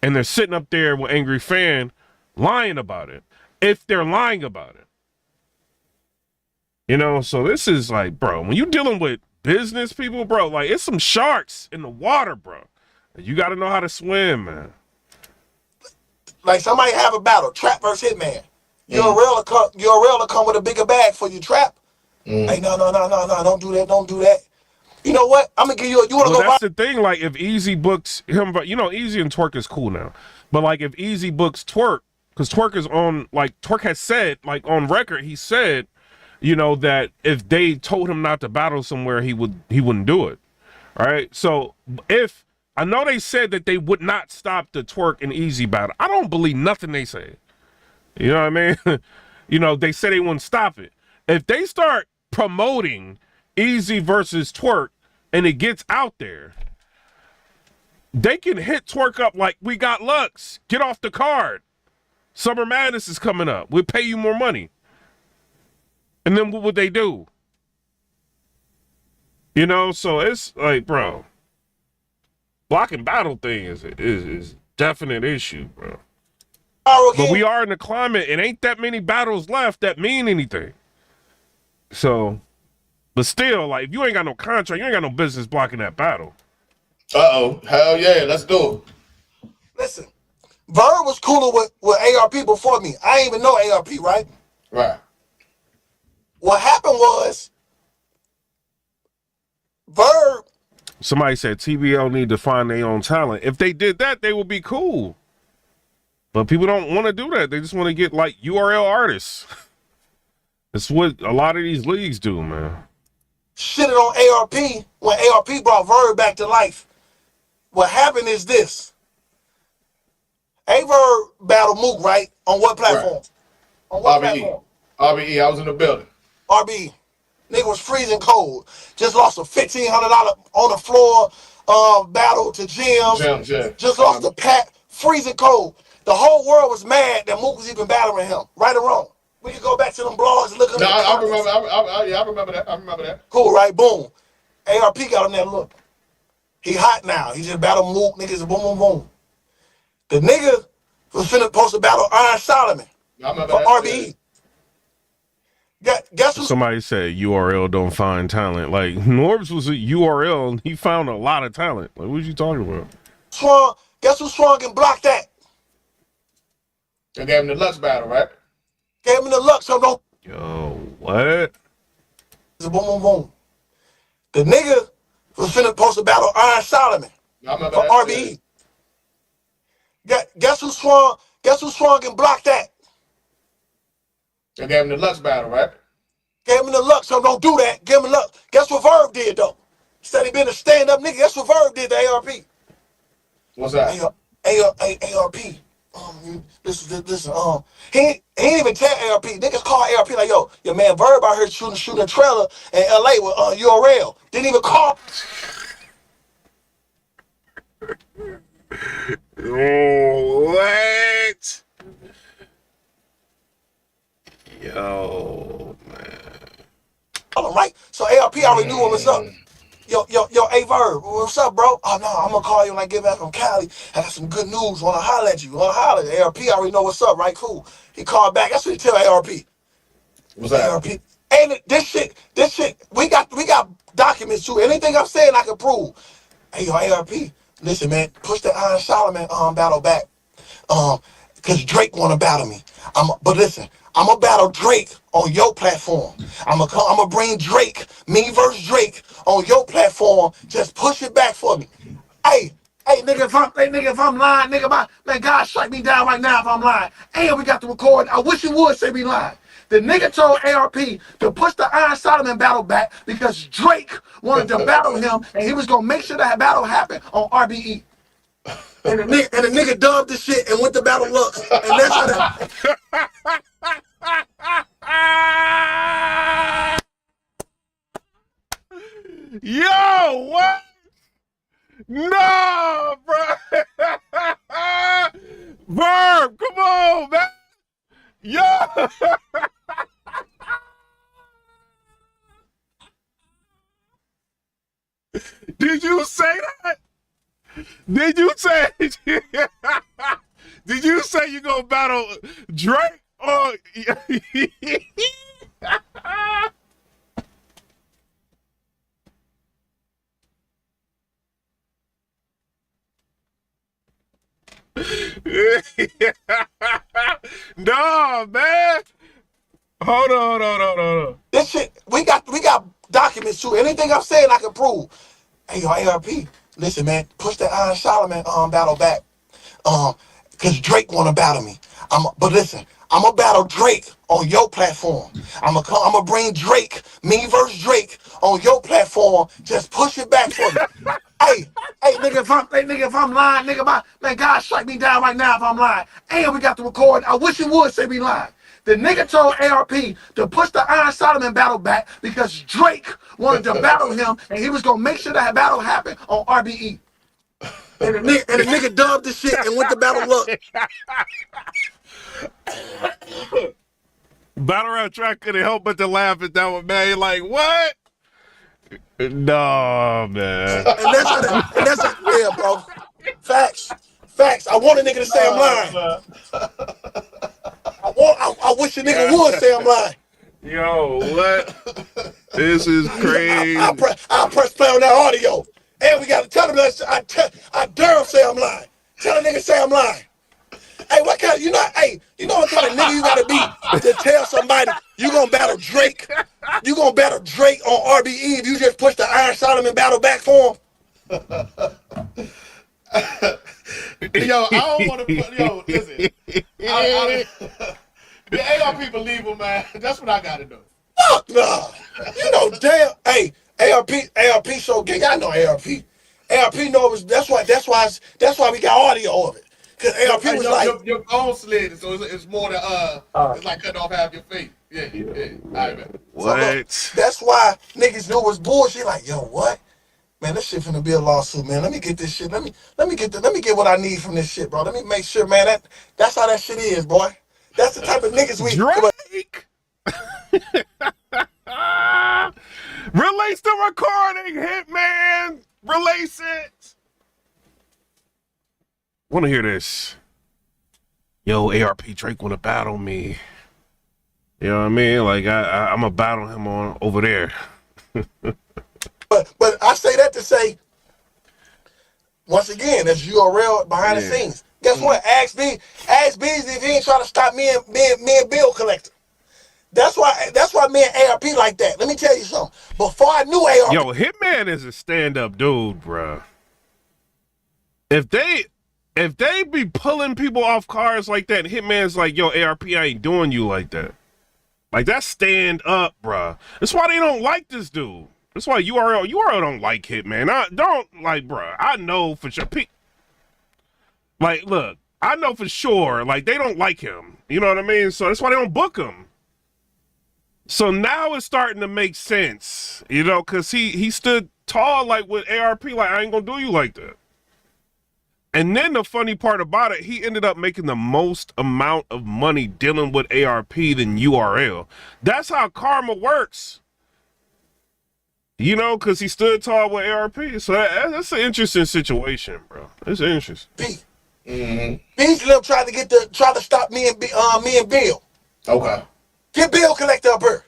A: And they're sitting up there with Angry Fan lying about it, if they're lying about it. You know, so this is like, bro, when you're dealing with business people, bro, like it's some sharks in the water, bro. You got to know how to swim, man.
B: like somebody have a battle, Trap versus Hitman. URL will come with a bigger bag for you, Trap. Hey, no, don't do that, don't do that. You know what? I'm gonna give you. You wanna go?
A: That's the thing. Like, if Easy books him, but you know, Easy and Twerk is cool now. But like, if Easy books Twerk, because Twerk is on, like, Twerk has said, like on record, he said, you know, that if they told him not to battle somewhere, he wouldn't do it. All right. So if I know they said that they would not stop the Twerk and Easy battle, I don't believe nothing they say. You know what I mean? You know, they said they wouldn't stop it. If they start promoting Easy versus Twerk, and it gets out there, they can hit Twerk up like, we got Lux. Get off the card. Summer Madness is coming up. We'll pay you more money. And then what would they do? You know, so it's like, bro, blocking battle thing is definite issue, bro. But we are in the climate. It ain't that many battles left that mean anything. So... But still, like, if you ain't got no contract, you ain't got no business blocking that battle.
C: Uh-oh. Hell yeah, let's do it.
B: Listen, Verb was cooler with ARP before me. I ain't even know ARP, right?
C: Right.
B: What happened was, Verb...
A: Somebody said TBL need to find their own talent. If they did that, they would be cool. But people don't want to do that. They just want to get, like, URL artists. That's what a lot of these leagues do, man.
B: Shitted on ARP when ARP brought Verb back to life. What happened is this. Verb battled Mook, right? On what platform?
C: Right.
B: On what
C: RBE.
B: platform?
C: RBE, I was in the building.
B: RBE. Nigga was freezing cold. Just lost a $1,500 on the floor battle to Jim.
C: Yeah.
B: Just lost the pack. Freezing cold. The whole world was mad that Mook was even battling him. Right or wrong? We can go back to them blogs and look at them.
C: I remember. I remember that. I remember that.
B: Cool, right? Boom. ARP got him that look. He hot now. He just battled Mook niggas. Boom, boom, boom. The nigga was finna post a battle Iron Solomon for RBE. Yeah. Guess who?
A: Somebody said URL don't find talent. Like, Norbs was a URL and he found a lot of talent. Like, what you talking about?
B: Swan. Guess who Swan can block that?
C: They gave him the Lux battle, right?
B: Gave him the luck, so don't.
A: Yo, what?
B: Boom, boom, boom. The nigga was finna post a battle Iron Solomon for RBE. Guess who Swan? Guess who Swan can block that?
C: They gave him the Lux battle, right?
B: Gave him the luck, so don't do that. Give him the luck. Guess what Verb did though? Said he been a stand-up nigga. Guess what Verb did to ARP?
C: What's that?
B: ARP. Listen. He ain't even tell ARP. Niggas call ARP like, yo, your man Verb out here shooting a trailer in LA with URL. Didn't even call.
A: What? Yo.
B: what's up? Yo, hey Verb, what's up, bro? Oh no, I'm gonna call you when I get back from Cali. I got some good news. Wanna holler at you? Wanna holler? ARP already know what's up, right? Cool. He called back. That's what he tell ARP.
C: What's that?
B: ARP. Ain't this shit? We got documents too. Anything I'm saying, I can prove. Hey, yo, ARP. Listen, man, push the Iron Solomon battle back. Cause Drake wanna battle me. But listen, I'm gonna battle Drake on your platform. I'm gonna bring Drake, me versus Drake, on your platform. Just push it back for me. Hey, nigga, if I'm lying, nigga, man, God strike me down right now if I'm lying. And we got the recording. I wish you would say we lying. The nigga told ARP to push the Iron Solomon battle back because Drake wanted to battle him, and he was gonna make sure that battle happened on RBE. And the nigga dubbed the shit and went to Battle Lux. And that's how that.
A: Yo, what? No, bro. Verb, come on, man. Yo. Did you say that? Did you say? Did you say you gonna battle Drake? Oh, no, man. Hold on.
B: This shit, we got documents too. Anything I'm saying, I can prove. Hey, yo, ARP, listen, man, push the Iron Solomon battle back. Cause Drake wanna battle me. But listen, I'm gonna battle Drake on your platform. I'm gonna bring Drake, me versus Drake, on your platform. Just push it back for me. Hey, nigga, if I'm lying, nigga, man, God strike me down right now if I'm lying. And we got the recording. I wish you would say we lying. The nigga told ARP to push the Iron Solomon battle back because Drake wanted to battle him, and he was gonna make sure that battle happened on RBE. And the nigga dubbed the shit and went to Battle Lux.
A: Battle Rap Track couldn't help but to laugh at that one, man. Like, what? No, man.
B: And that's yeah, bro. Facts. I want a nigga to say I'm lying. I wish a nigga would say I'm lying.
A: Yo, what? This is crazy.
B: I press play on that audio. And we gotta tell him that I dare him say I'm lying. Tell a nigga say I'm lying. Hey, what kind of, you know what kind of nigga you gotta be to tell somebody you gonna battle Drake? You gonna battle Drake on RBE if you just push the Iron Solomon battle back for him?
C: Yo, I don't want to put, yo, listen. The ARP believer, man. That's what I got to do.
B: Fuck nah. You know, damn. Hey, ARP so gang. I know ARP. ARP knows that's why we got audio of it. Cause ARP was like
C: your phone slid, so it's more than it's like cutting off half your feet. Yeah. All right, man.
A: What?
B: So, that's why niggas knew it was bullshit. Like, yo, what? Man, this shit finna be a lawsuit, man. Let me get this shit. Let me get what I need from this shit, bro. Let me make sure, man. That's how that shit is, boy. That's the type of niggas we.
A: Drake. Release the recording, Hitman. Release it. Want to hear this? Yo, ARP Drake want to battle me. You know what I mean? Like I'm gonna battle him on over there.
B: But I say that to say, once again, there's URL behind the scenes. Guess what? Ask Beasely if he ain't trying to stop me and Bill Collector. That's why me and ARP like that. Let me tell you something. Before I knew ARP,
A: yo, Hitman is a stand-up dude, bro. If they be pulling people off cars like that, Hitman's like, yo, ARP, I ain't doing you like that. Like, that's stand up, bro. That's why they don't like this dude. That's why URL don't like Hitman. I don't like, bro. I know for sure. Like, look, I know for sure, like, they don't like him. You know what I mean? So that's why they don't book him. So now it's starting to make sense, you know, because he stood tall, like, with ARP, like, I ain't gonna do you like that. And then the funny part about it, he ended up making the most amount of money dealing with ARP than URL. That's how karma works. You know, because he stood tall with ARP. So that's an interesting situation, bro. It's interesting.
B: Beasely tried to stop me and Bill.
C: Okay.
B: Get Bill collector up here.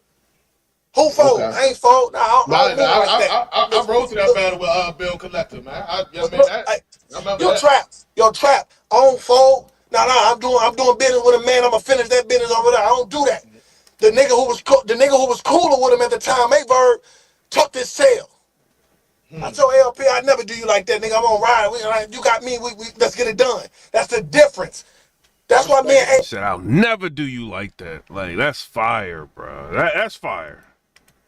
B: Who fold?
C: Okay.
B: I ain't fold. Nah, I don't move like that.
C: I rose to that battle with Bill Collector, man. I remember
B: Yo,
C: that.
B: trap. I don't fold. Nah, I'm doing business with a man. I'ma finish that business over there. I don't do that. The nigga who was cooler with him at the time, Verb, took this tail. I told LP, I never do you like that, nigga. I'm gonna ride. You got me. Let's get it done. That's the difference. That's why me and
A: He said, I'll never do you like that. Like, that's fire, bro. That's fire.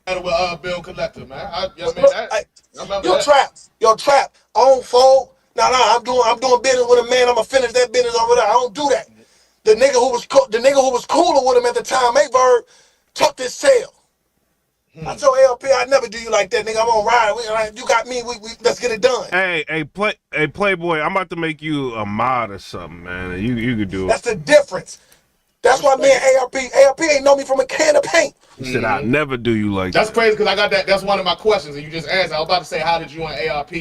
C: With Bill Collector, man. I remember that.
B: Yo, trap. I don't fold. Nah, I'm doing business with a man. I'ma finish that business over there. I don't do that. The nigga who was cooler with him at the time, Verb, took this tail. I told LP, I never do you like that, nigga. I'm gonna ride. You got me. Let's get it done.
A: Hey, Playboy, I'm about to make you a mod or something, man. You could do it.
B: That's the difference. That's why me and ARP ain't know me from a can of paint.
A: He said, I'll never do you like
C: That's
A: that.
C: crazy because I got that. That's one of my questions, and you just answered. I was about to say, how did you and ARP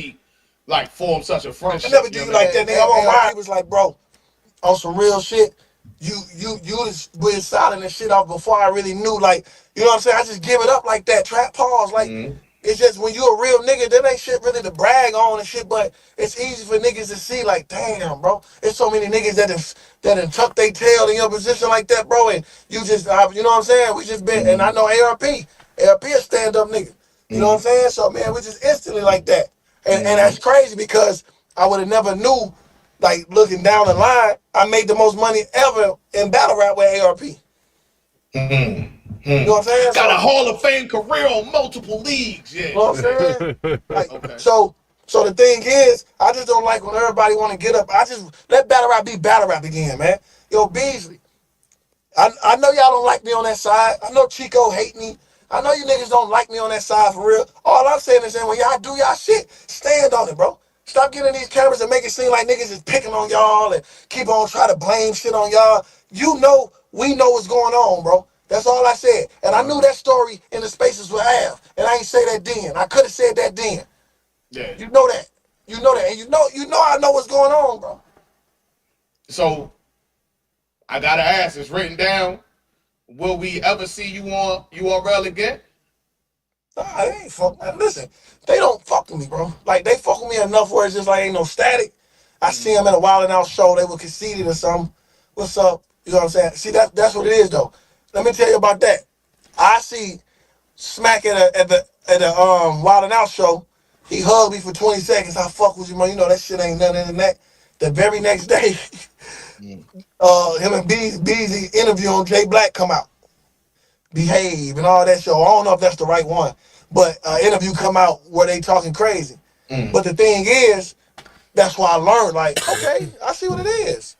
C: like form such a friendship?
B: I never do you like that, nigga. I'm gonna ride. He was like, bro, on some real shit. You was silent and shit off before I really knew. Like, you know what I'm saying? I just give it up like that. Trap pause. Like, it's just when you a real nigga, that ain't shit really to brag on and shit. But it's easy for niggas to see. Like, damn, bro. There's so many niggas that done tuck their tail in your position like that, bro. And you just, you know what I'm saying? We just been, and I know ARP a stand up nigga. You know what I'm saying? So man, we just instantly like that. And that's crazy because I would have never knew. Like, looking down the line, I made the most money ever in battle rap with ARP. You know what I'm saying?
C: Got a Hall of Fame career on multiple leagues. Yeah.
B: You know what I'm saying? Like,
C: Okay.
B: So the thing is, I just don't like when everybody want to get up. I just let battle rap be battle rap again, man. Yo, Beasely, I know y'all don't like me on that side. I know Chico hate me. I know you niggas don't like me on that side for real. All I'm saying is that when y'all do y'all shit, stand on it, bro. Stop getting these cameras and make it seem like niggas is picking on y'all and keep on trying to blame shit on y'all. You know, we know what's going on, bro. That's all I said. And I knew that story in the spaces with Av. And I ain't say that then. I could have said that then.
C: Yeah.
B: You know that. You know that. And you know I know what's going on, bro.
C: So I gotta ask, it's written down. Will we ever see you on URL again?
B: Nah, they ain't fuck. Man, listen, they don't fuck with me, bro. Like, they fuck with me enough where it's just like ain't no static. I see them at a Wild 'N Out show. They were conceited or something. What's up? You know what I'm saying? See, that's what it is, though. Let me tell you about that. I see Smack at the Wild 'N Out show. He hugged me for 20 seconds. I fuck with you, man. You know that shit ain't nothing in the neck. The very next day, him and Beasy interview on Jay Black come out. Behave and all that show. I don't know if that's the right one, but interview come out where they talking crazy. But the thing is, that's why I learned. Like, okay, I see what it is.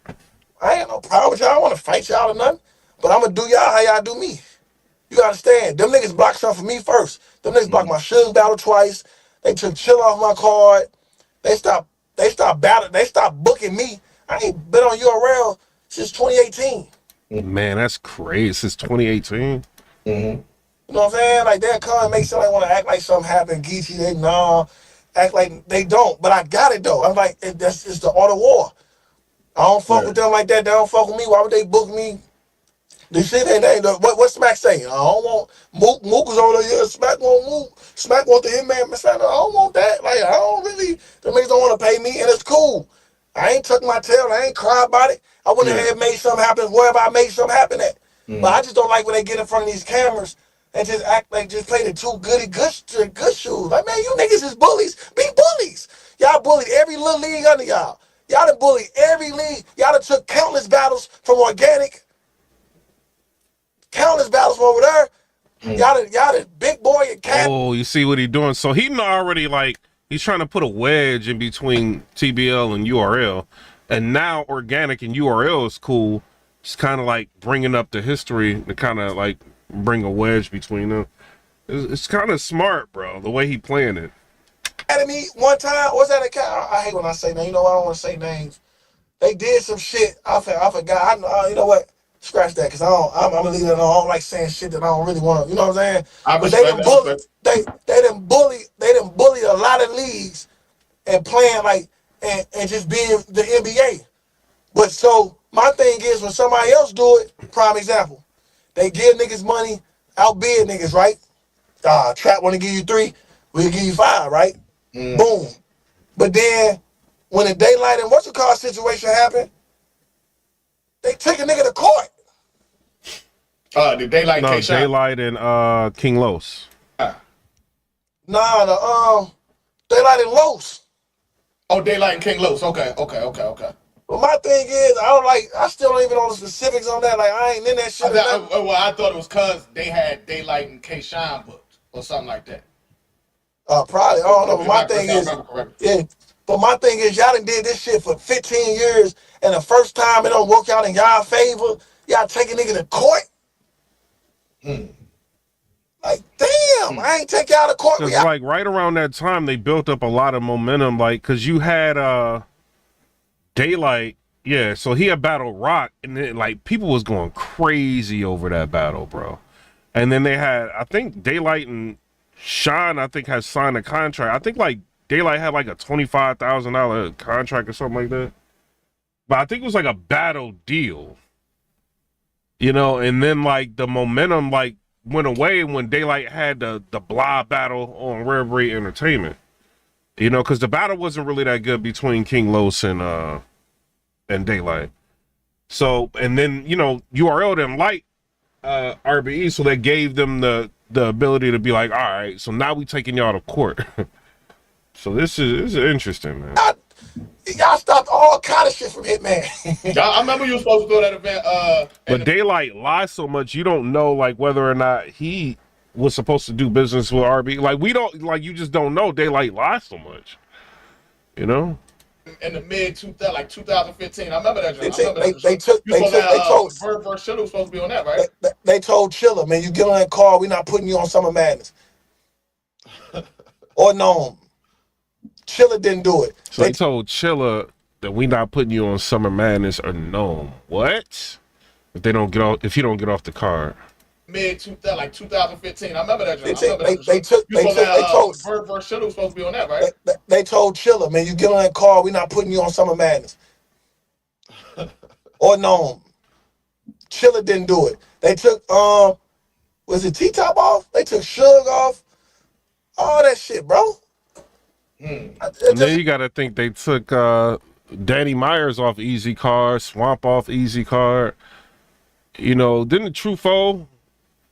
B: I ain't no problem with y'all. I don't want to fight y'all or nothing, but I'm gonna do y'all how y'all do me. You understand? Them niggas blocked something for me first. Them niggas blocked my Suge battle twice. They took Chill off my card. They stopped battling. They stopped booking me. I ain't been on URL since 2018.
A: Man, that's crazy. Since 2018.
B: You know what I'm saying? Like, they'll come and make somebody want to act like something happened. Geechee, they act like they don't. But I got it though. I'm like, it's the art of war. I don't fuck with them like that. They don't fuck with me. Why would they book me? The shit ain't what Smack saying? I don't want Mook was over there. Yeah, Smack want Mook. Smack want the Hitman. I don't want that. Like, I don't really. The niggas don't want to pay me, and it's cool. I ain't tuck my tail. I ain't cry about it. I wouldn't have made something happen wherever I made something happen at. But I just don't like when they get in front of these cameras and just act like just play the two good shoes. Like, man, you niggas is bullies. Be bullies. Y'all bullied every little league under y'all. Y'all done bullied every league. Y'all done took countless battles from Organic. Countless battles from over there. Y'all done Big Boy and Cat.
A: Oh, you see what he doing? So he already, like, he's trying to put a wedge in between TBL and URL. And now Organic and URL is cool. It's kind of like bringing up the history to kind of like bring a wedge between them. It's kind of smart, bro, the way he playing it.
B: Academy one time, what's that account? I hate when I say names. You know, I don't want to say names. They did some shit. I forgot. You know what? scratch that, cause I'm gonna leave it alone. I don't like saying shit that I don't really want to. You know what I'm saying?
C: I
B: But they
C: respect
B: done
C: that.
B: bully, they done bullied a lot of leagues and playing like and just being the NBA. But so my thing is when somebody else do it, prime example, they give niggas money, outbid niggas, right? Trap want to give you 3, we'll give you 5, right? Boom. But then when the daylight and what's the call situation happened, they took a nigga to court.
C: The Daylight
A: No,
C: K-Shine.
A: Daylight and King Los.
B: Nah, the daylight and Los.
C: Oh, Daylight and King Los. Okay.
B: But my thing is, I still don't even know the specifics on that. Like, I ain't in that shit.
C: I thought it was cause they had Daylight and K-Shine booked or something like that.
B: Probably. I don't know. But my thing is, yeah. But my thing is, y'all done did this shit for 15 years, and the first time it don't work out in y'all favor, y'all take a nigga to court. Like, damn, I ain't take y'all to court.
A: Because like right around that time, they built up a lot of momentum. Like, cause you had Daylight, yeah. So he had battle Rock, and then like people was going crazy over that battle, bro. And then they had, I think Daylight and Sean, I think, has signed a contract. I think like Daylight had like a $25,000 contract or something like that. But I think it was like a battle deal, you know. And then like the momentum like went away when Daylight had the blah battle on Rare Breed Entertainment, you know, because the battle wasn't really that good between King Los and Daylight. So, and then, you know, URL didn't like RBE, so they gave them the ability to be like, all right, so now we taking y'all to court. So this is interesting, man.
B: Y'all stopped all kind of shit from Hitman.
C: I remember you were supposed to do that event.
A: But Daylight lies so much, you don't know like whether or not he was supposed to do business with RB. Like we don't, like you just don't know. Daylight lies so much, you know.
C: In the mid 2015, I remember that.
B: They told
C: Verb versus Chiller was supposed to be on that, right?
B: They told Chiller, man, you get on that car, we're not putting you on Summer Madness. Or no, Chiller didn't do it.
A: So they told Chiller that we not putting you on Summer Madness or no. What? If they don't get off, if you don't get off the card.
C: Mid 2015, I remember that.
B: They told
C: Verb versus Chiller was supposed to be on that, right?
B: They told Chiller, man, you get on that car, we're not putting you on Summer Madness. Or no, Chiller didn't do it. They took was it T-Top off? They took Suge off. All that shit, bro.
A: And then you got to think they took Danny Myers off Easy Card, Swamp off Easy Card. You know, didn't True Foe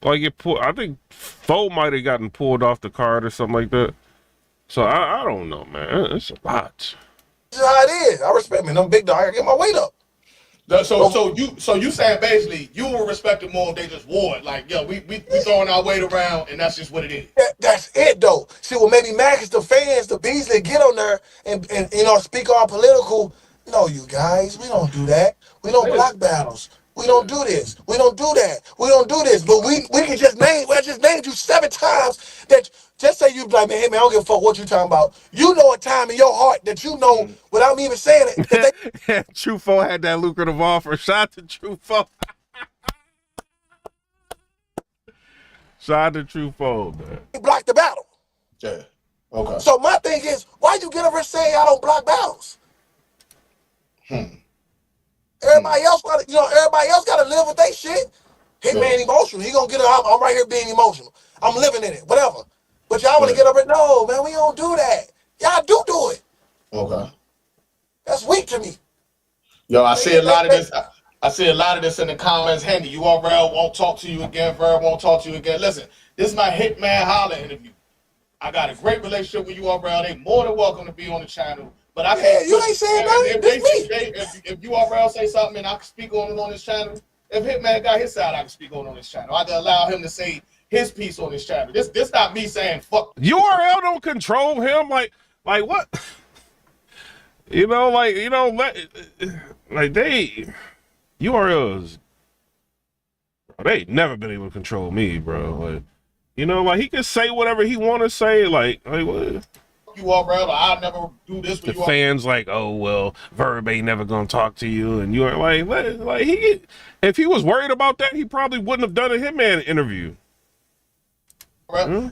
A: like get pulled? I think Foe might have gotten pulled off the card or something like that. So I don't know, man. It's a lot.
B: This is how it is. I respect me. I'm big dog. I gotta get my weight up.
C: So you saying basically you would respect it more if they just wore it, like, yo, we throwing our weight around and that's just what it is.
B: That's it though. See, what made me mad is the fans, the Beasely, get on there and you know speak all political. No, you guys, we don't do that. We don't block battles. We don't do this. We don't do that. We don't do this. But we can just name. I just named you 7 times that. Just say you be like, man, hey man, I don't give a fuck what you talking about. You know a time in your heart that you know without me even saying it. That
A: True Foe had that lucrative offer. Shout out to True Foe. Shout out to True Foe, man.
B: They blocked the battle.
C: Yeah. Okay.
B: So my thing is, why you get over saying y'all don't block battles? Everybody else gotta live with their shit. Hitman emotional. He gonna get it. I'm right here being emotional. I'm living in it. Whatever. But y'all want to get up and no, man, we don't do that. Y'all do it.
C: Okay.
B: That's weak to me.
C: Yo, I see a lot of this. I see a lot of this in the comments. Handy, URL won't talk to you again. Verb won't talk to you again. Listen, this is my Hitman Holla interview. I got a great relationship with URL. They more than welcome to be on the channel. But I can't.
B: You ain't saying nothing.
C: If URL say something and I can speak on it on this channel, if Hitman got his side, I can speak on this channel. I can allow him to say his piece on this channel. This not me saying fuck.
A: URL don't control him. Like what? Like they URLs. They never been able to control me, bro. Like he can say whatever he want to say. Like what?
C: fuck you up, or I'll never do this with
A: The
C: you.
A: fans like, oh well, Verb ain't never gonna talk to you, and you're like he, if he was worried about that, he probably wouldn't have done a Hitman interview.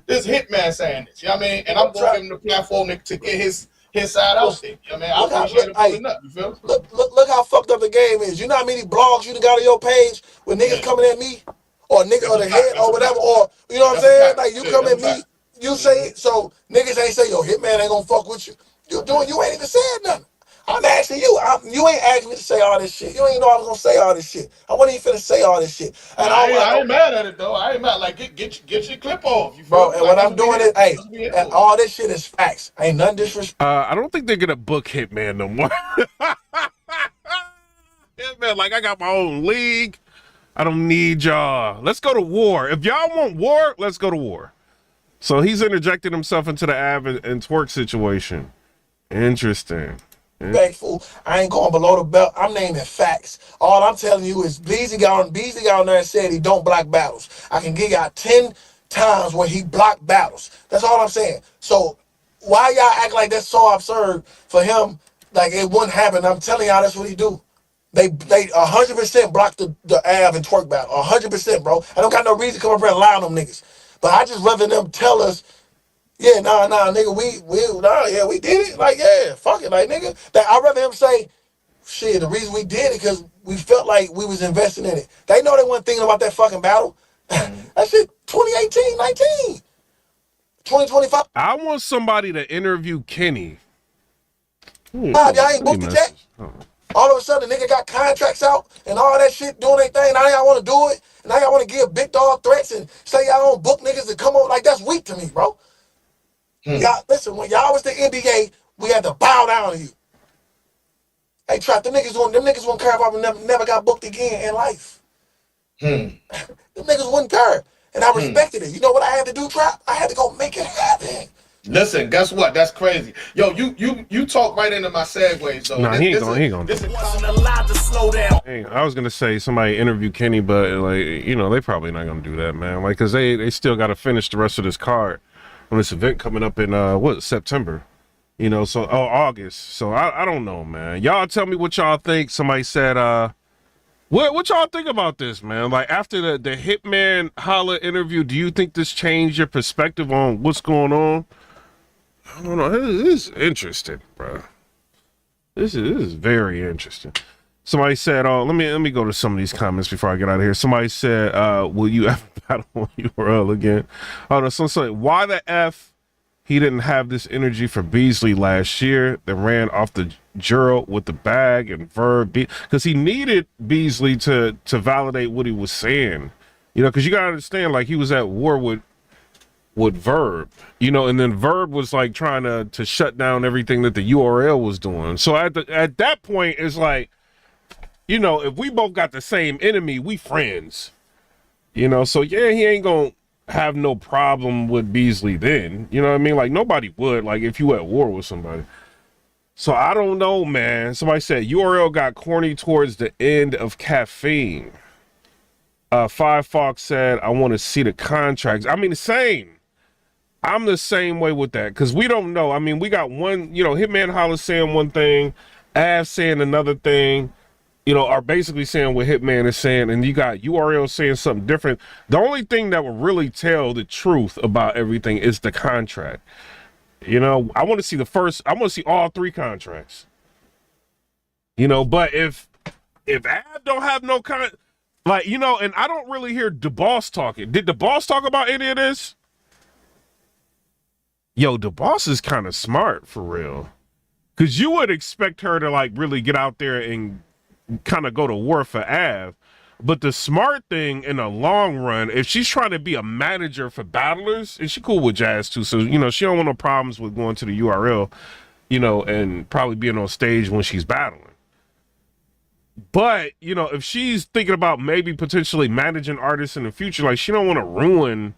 C: This Hitman saying this, you know what I mean? And I'm going to give him the platform to get his side out there. You know what I mean? I appreciate him pulling up, you feel me?
B: Look how fucked up the game is. You know how many blogs you done got on your page with niggas coming at me? Or niggas on the head or whatever, or you know what I'm saying? Like you come at me, you say it, so niggas ain't say, yo, Hitman ain't gonna fuck with you. You ain't even said nothing. I'm asking you. You ain't asking me to say all this shit. You ain't know I was gonna say all this shit. I wasn't even finna say all this shit. And
C: I ain't mad at it though. I ain't mad. Like get your clip off. You feel
B: bro,
C: me?
B: and
C: Like,
B: when I'm doing it, hey, and all this shit is facts. Ain't nothing disrespectful.
A: I don't think they're gonna book Hitman no more. Hitman, like I got my own league. I don't need y'all. Let's go to war. If y'all want war, let's go to war. So he's interjected himself into the Av and Twerk situation. Interesting.
B: Respectful. I ain't going below the belt. I'm naming facts. All I'm telling you is Beasely got on there and said he don't block battles. I can give y'all 10 times where he blocked battles. That's all I'm saying. So why y'all act like that's so absurd for him? Like it wouldn't happen. I'm telling y'all that's what he do. They 100% blocked the Av and Twerk battle. 100%, bro. I don't got no reason to come up here and lie on them niggas. But I just rather them tell us, yeah, nah, nigga, we did it. Like, yeah, fuck it, like, nigga. I'd rather him say, shit, the reason we did it because we felt like we was investing in it. They know they weren't thinking about that fucking battle. That shit, 2018, 19, 2025.
A: I want somebody to interview Kenny.
B: Y'all ain't booked it yet. All of a sudden, the nigga got contracts out and all that shit doing their thing. Now y'all want to do it. Now y'all want to give big dog threats and say y'all don't book niggas to come over. Like, that's weak to me, bro. Y'all, listen, when y'all was the NBA, we had to bow down to you. Hey, Trap, them niggas wouldn't care if I never got booked again in life. Them niggas wouldn't care. And I respected it. You know what I had to do, Trap? I had to go make it happen.
C: Listen, guess what? That's crazy. Yo, you talk right into my segues though.
A: Nah, he ain't gonna.
C: This
D: Wasn't allowed to slow down.
A: Hey, I was gonna say somebody interview Kenny, but like, you know, they probably not gonna do that, man. Like, cause they still gotta finish the rest of this card on this event coming up in September. You know, so August. So I don't know, man. Y'all tell me what y'all think. Somebody said, what y'all think about this, man? Like after the Hitman Holla interview, do you think this changed your perspective on what's going on? I don't know. This is interesting, bro. This is very interesting. Somebody said, "Oh, let me go to some of these comments before I get out of here." Somebody said, "Will you ever battle on URL again?" Oh no, someone said, "Why the f he didn't have this energy for Beasely last year that ran off the Juro with the bag and Verb because he needed Beasely to validate what he was saying, you know, because you gotta understand, like he was at war with Verb, you know, and then Verb was like trying to shut down everything that the URL was doing. So at that point, it's like, you know, if we both got the same enemy, we friends, you know. So yeah, he ain't gonna have no problem with Beasely then, you know what I mean? Like nobody would, like if you at war with somebody. So I don't know, man. Somebody said URL got corny towards the end of Caffeine. Five Fox said, I want to see the contracts. I mean, the same. I'm the same way with that because we don't know. I mean, we got one, you know, Hitman Holla saying one thing, Av saying another thing, you know, are basically saying what Hitman is saying, and you got URL saying something different. The only thing that will really tell the truth about everything is the contract. You know, I want to see I want to see all three contracts. You know, but if Av don't have no like, you know, and I don't really hear the boss talking. Did the boss talk about any of this? Yo, the boss is kind of smart for real. Cause you would expect her to like really get out there and kind of go to war for Av. But the smart thing in the long run, if she's trying to be a manager for battlers, and she cool with Jazz too, so you know, she don't want no problems with going to the URL, you know, and probably being on stage when she's battling. But, you know, if she's thinking about maybe potentially managing artists in the future, like she don't want to ruin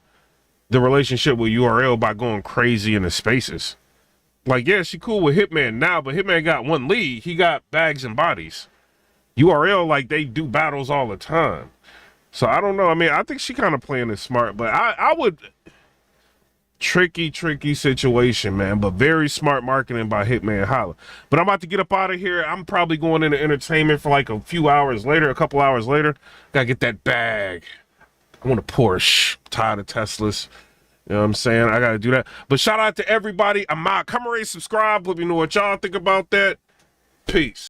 A: the relationship with URL by going crazy in the spaces. Like, yeah, she cool with Hitman now, but Hitman got one league. He got bags and bodies. URL, like, they do battles all the time. So I don't know. I mean, I think she kind of playing it smart, but I would, tricky situation, man, but very smart marketing by Hitman Holla. But I'm about to get up out of here. I'm probably going into entertainment for like a couple hours later. Gotta get that bag. I want a Porsche. I'm tired of Teslas. You know what I'm saying? I gotta do that. But shout out to everybody. I'm out. Come and subscribe. Let me know what y'all think about that. Peace.